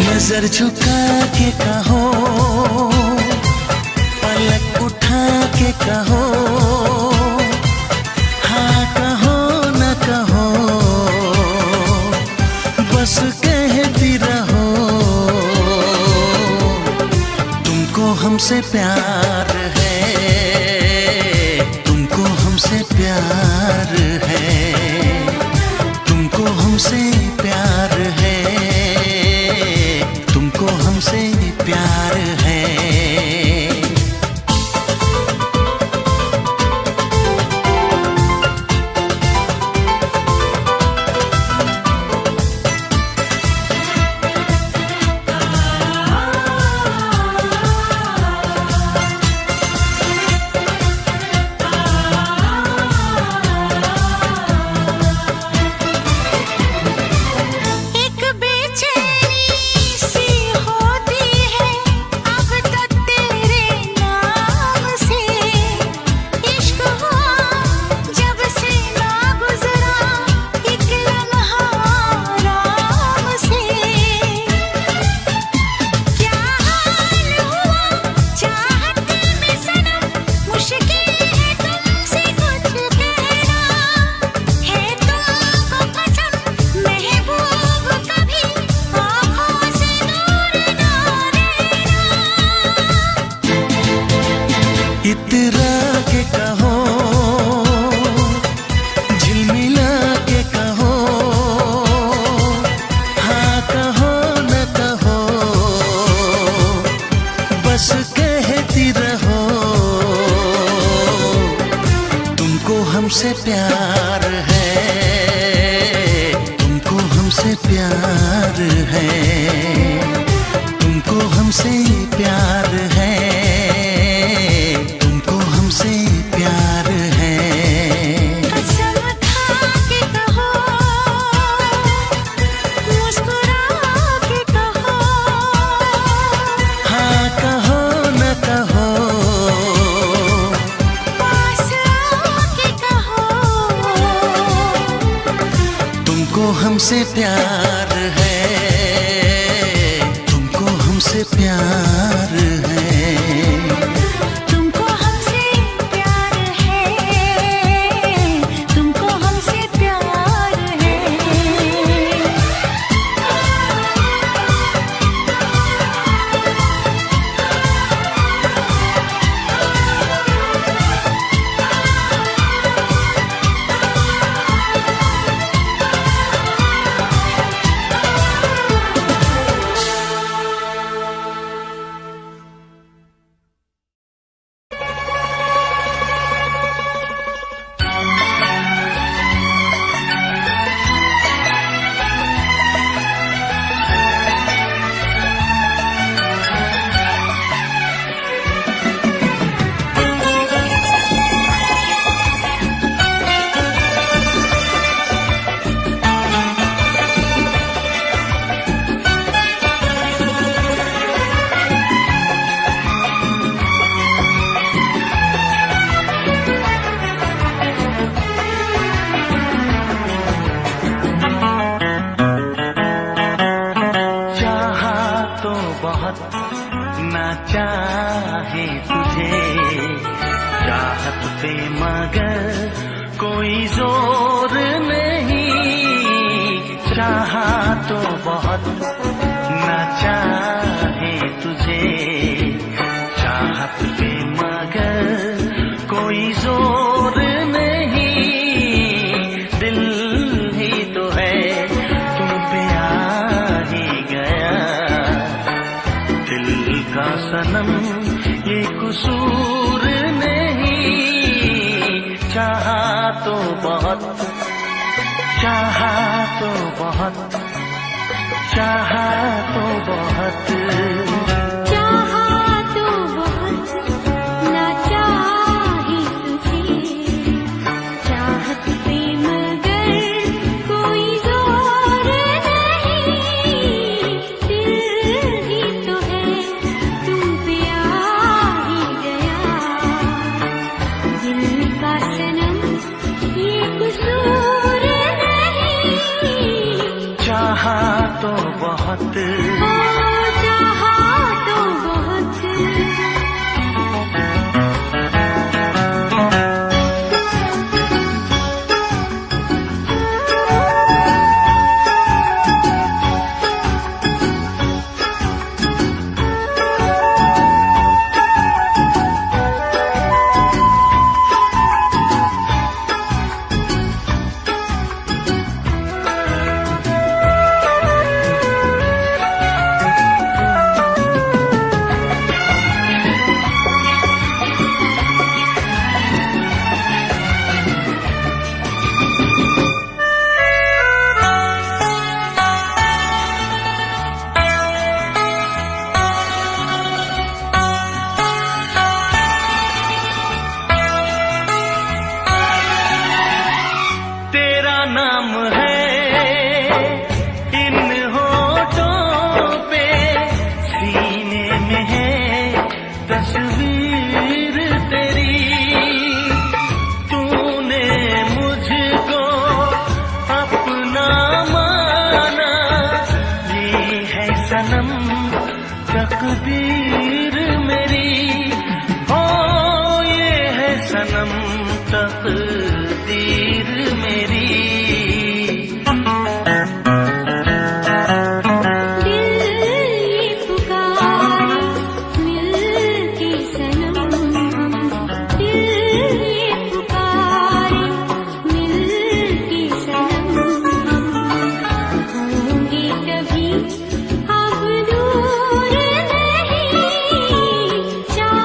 नजर झुका के कहो, पलक उठा के कहो, हाँ कहो न कहो, बस कहती रहो। तुमको हमसे प्यार है, तुमको हमसे प्यार है, तुमको हमसे प्यार है, तुमको हमसे प्यार है। एक बेचैनी सी होती हमसे प्यार है, तुमको हमसे प्यार है, तुमको हमसे प्यार है, तुमको हमसे प्यार है। कसम खा के कहो, मुस्कुरा के कहो, हाँ कहो न कहो, पास आके कहो, तुमको हमसे प्यार है, तुमको हमसे प्यार है। तुमको हमसे प्यार है, तुमको हमसे प्यार है। ना चाहे तुझे चाहत पे मगर कोई जोर नहीं, चाहा तो बहुत ना चाहे तुझे चाहत पे मगर कोई जोर नहीं, दिल ही तो है तुम पे आ ही गया, दिल का सनम ये कसूर नहीं, चाहा तो बहुत, चाहा तो बहुत, चाहा तो बहुत, चाहा तो बहुत ना चाहे तुझे चाहत पे मगर कोई जोर नहीं, दिल ही तो है तुम पे आ ही गया, दिल का सनम ये कसूर नहीं, चाहा तो बहुत, चाहा तो बहुत। तेरा नाम है इन होठों पे, सीने में है तस्वीर तेरी, तूने मुझको अपना माना, ये है सनम तकदीर मेरी, ओ ये है सनम तकदीर मेरी। दिल ये पुकारे मिलके सनम, दिल ये पुकारे मिलके सनम, होंगे कभी अब दूर नहीं, चाहा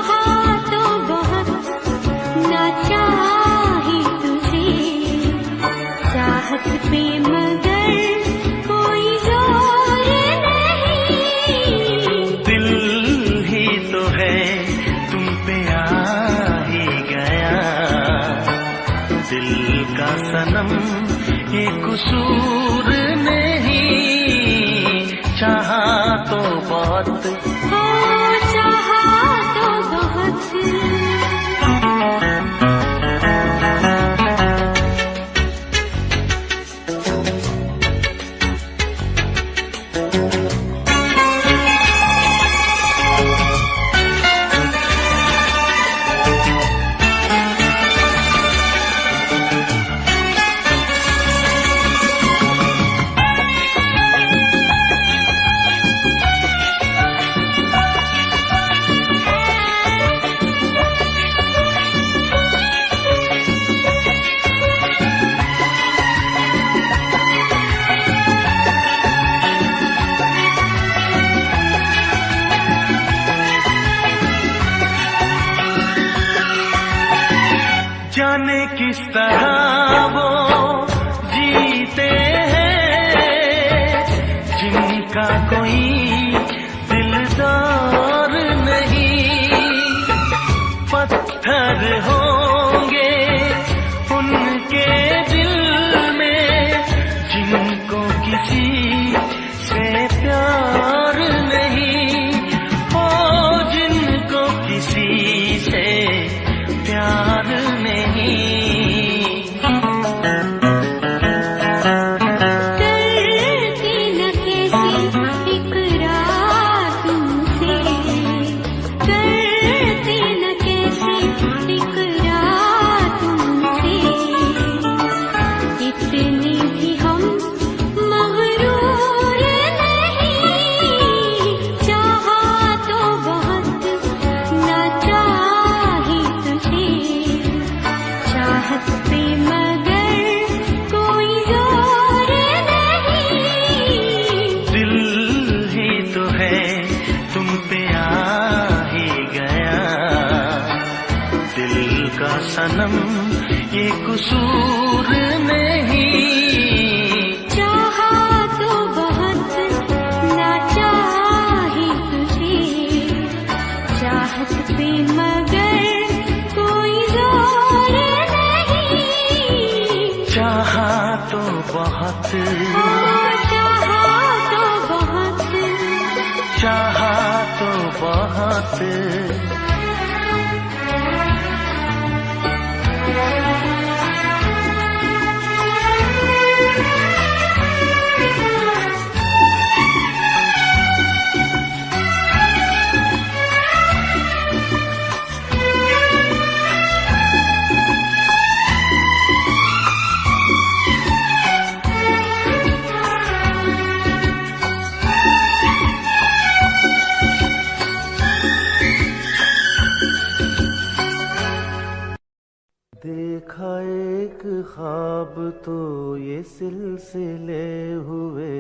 चाहा तो बहुत, हो चाहा तो बहुत। जाने किस तरह वो जीते हैं जिनका कोई दिलदार नहीं। पत्थर होंगे उनके दिल में जिनको किसी से प्यार नहीं, ओ जिनको किसी से प्यार नहीं। करती न कैसी इकरार तुमसे, करती न कैसी इकरार तुमसे। इतने भी हम मगरूर नहीं, चाहा तो बहुत न चाही तुझे। चाहत पे मगर कोई जोर नहीं, दिल ही तो है तुम पे आ ही गया। दिल का सनम ये कसूर नहीं। चाहा तो बहुत ना चाही तुझे। चाहत पे मगर कोई जोर नहीं, चाहा तो बहुत, चाहा तो बहुत। चाहा तो बहुत। देखा एक ख्वाब तो ये सिलसिले हुए,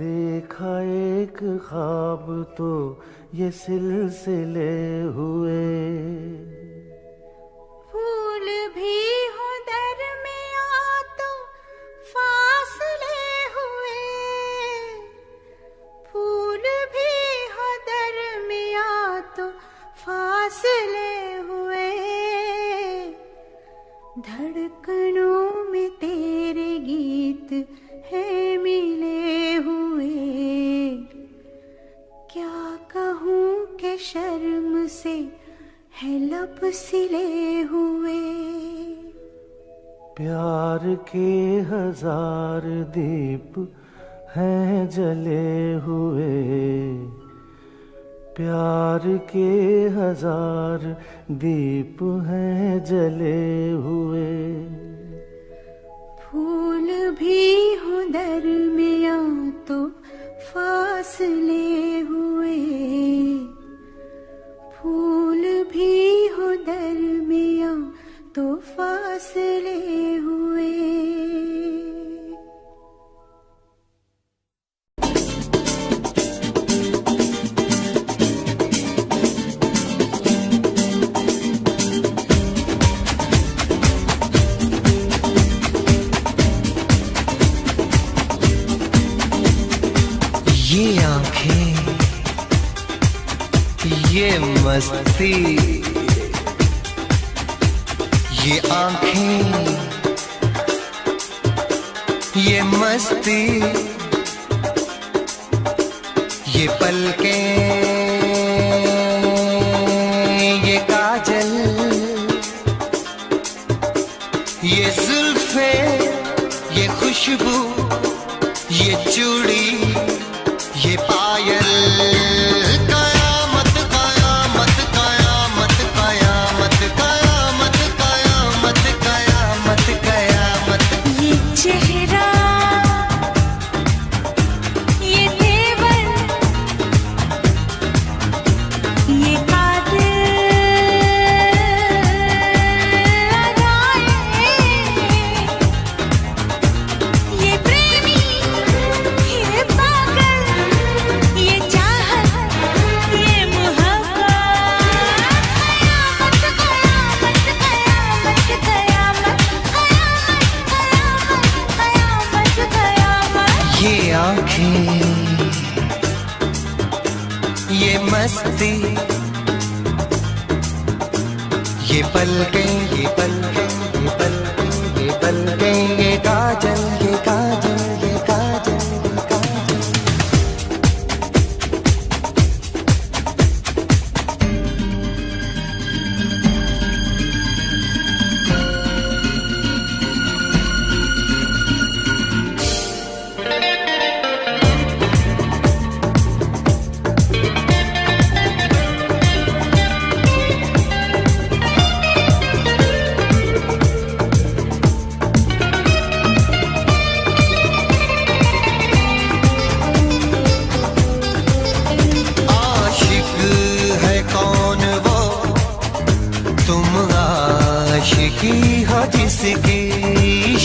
देखा एक ख्वाब तो ये सिलसिले हुए। फूल भी हो दरमिया तो फासले हुए, फूल भी हो दरमिया तो फासले हुए। धड़कनों में तेरे गीत है मिले हुए। क्या कहूँ कि शर्म से है लब सिले हुए। प्यार के हजार दीप हैं जले हुए, प्यार के हजार दीप हैं जले हुए। फूल भी हो दरमिया तो फासले हुए, फूल भी हो दरमिया तो फासले हुए। ये आंखें, ये मस्ती, ये आंखें, ये मस्ती, ये पलकें, ये काजल, ये जुल्फे, ये खुशबू, ये चूड़ी, ये पायल, कयामत कयामत कयामत कयामत कयामत कयामत कयामत कयामत। ये चेहरा, ये तेवर, ये ये प्रेमी, ये पागल, ये चाहत, ये मोहब्बत, कयामत कयामत कयामत कयामत कयामत कयामत। ये आँखें, ये मस्ती, ये पलकें, ये पलकें, ये पलकें, ये पलकें, ये काजल, ये काजल, ये काजल, ये काजल। आशिक है कौन वो, तुम आशिकी हो जिसकी,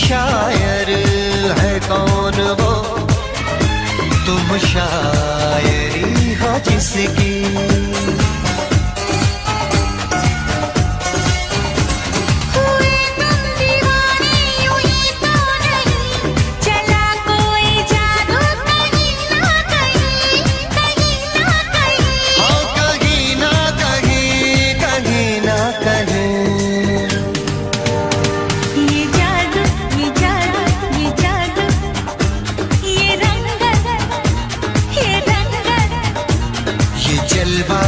शायर है कौन वो, तुम शायरी हो जिसकी। हुए तुम दीवाने यूं ही तो नहीं, चला कोई जादू कहीं ना कहीं, कहीं ना कहीं। हाँ कहीं ना कहीं, कहीं ना कहीं। ये जादू, ये जादू, ये जादू, ये रंगत, ये रंगत। ये जलवा,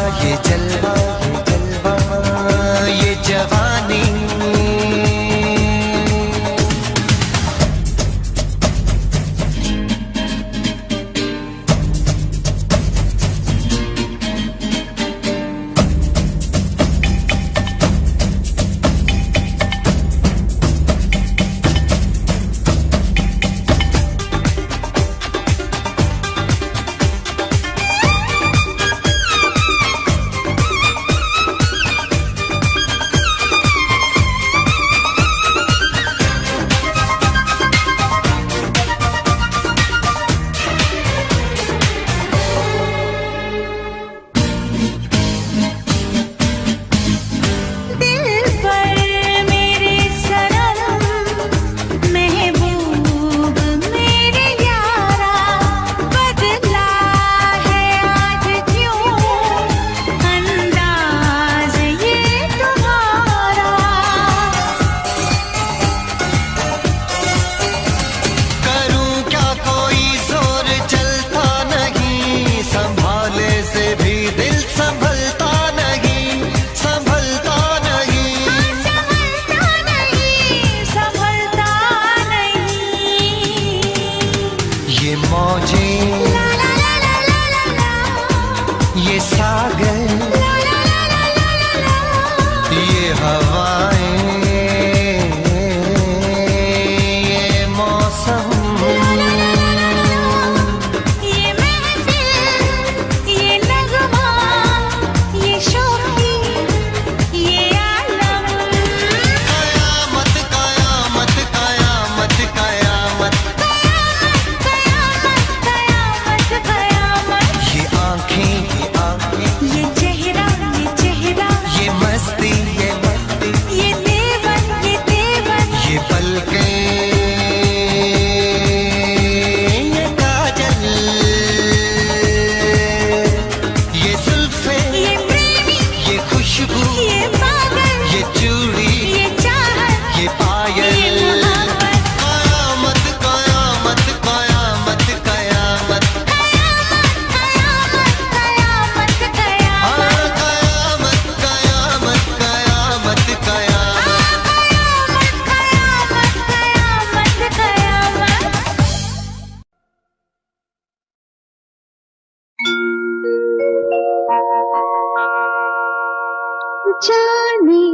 जाने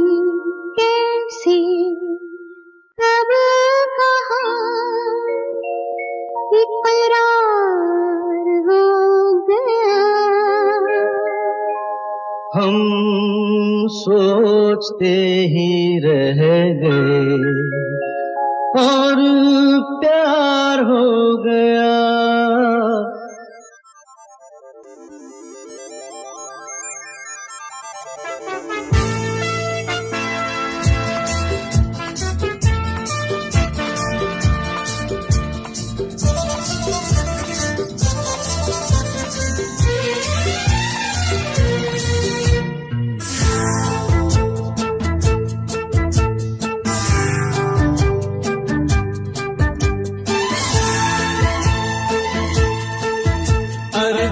कैसे कब कहाँ इकरार हो गया। हम सोचते ही रह गए और प्यार हो गया।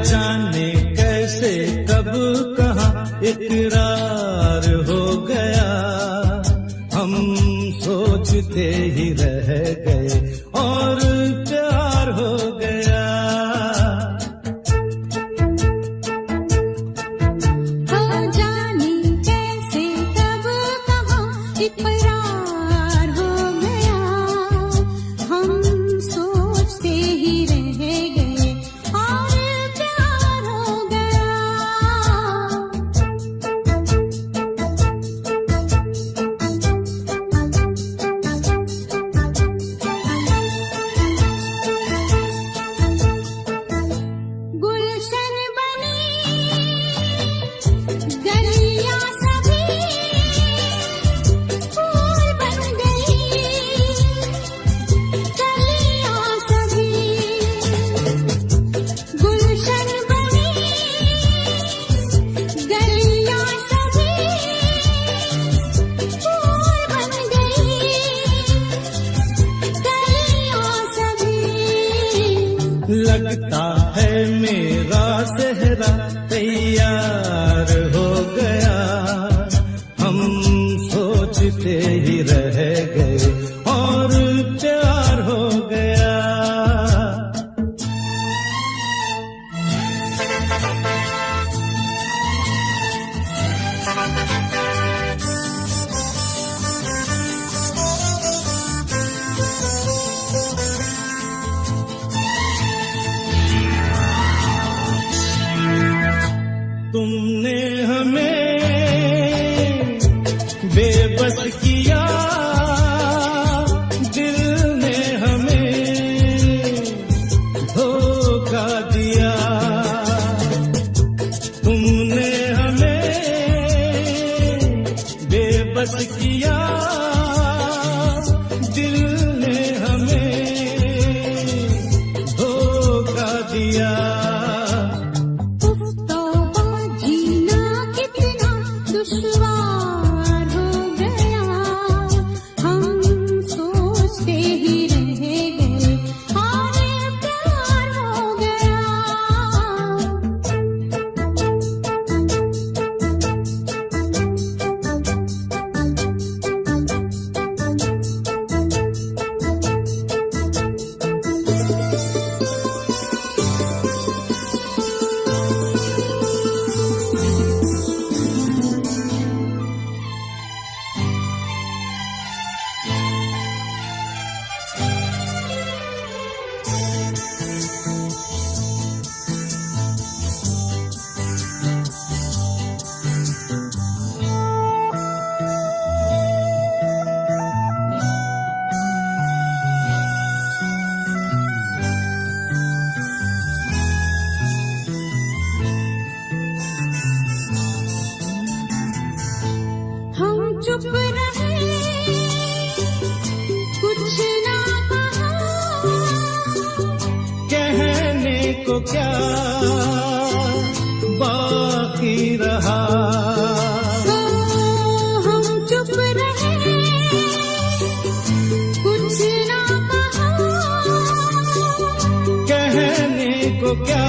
जाने कैसे कब कहाँ इकरार हो गया। हम सोचते ही रह गए और प्यार हो गया। हाँ जाने कैसे कब कहाँ इकरार हो गया। हम सोचते ही रह गए और लगता है मेरा सेहरा तैयार हो गया। हम सोचते ही रह गए और प्यार हो गया। तुमने हमें बेबस किया, दिल ने हमें धोखा दिया। तुमने हमें बेबस किया, दिल ने हमें धोखा दिया। दुश्वार हो गया। हम सोचते ही रह गए और प्यार हो गया। हम चुप रहे, कुछ ना कहा। कहने को क्या बाकी रहा। हम चुप रहे, कुछ ना कहा। कहने को क्या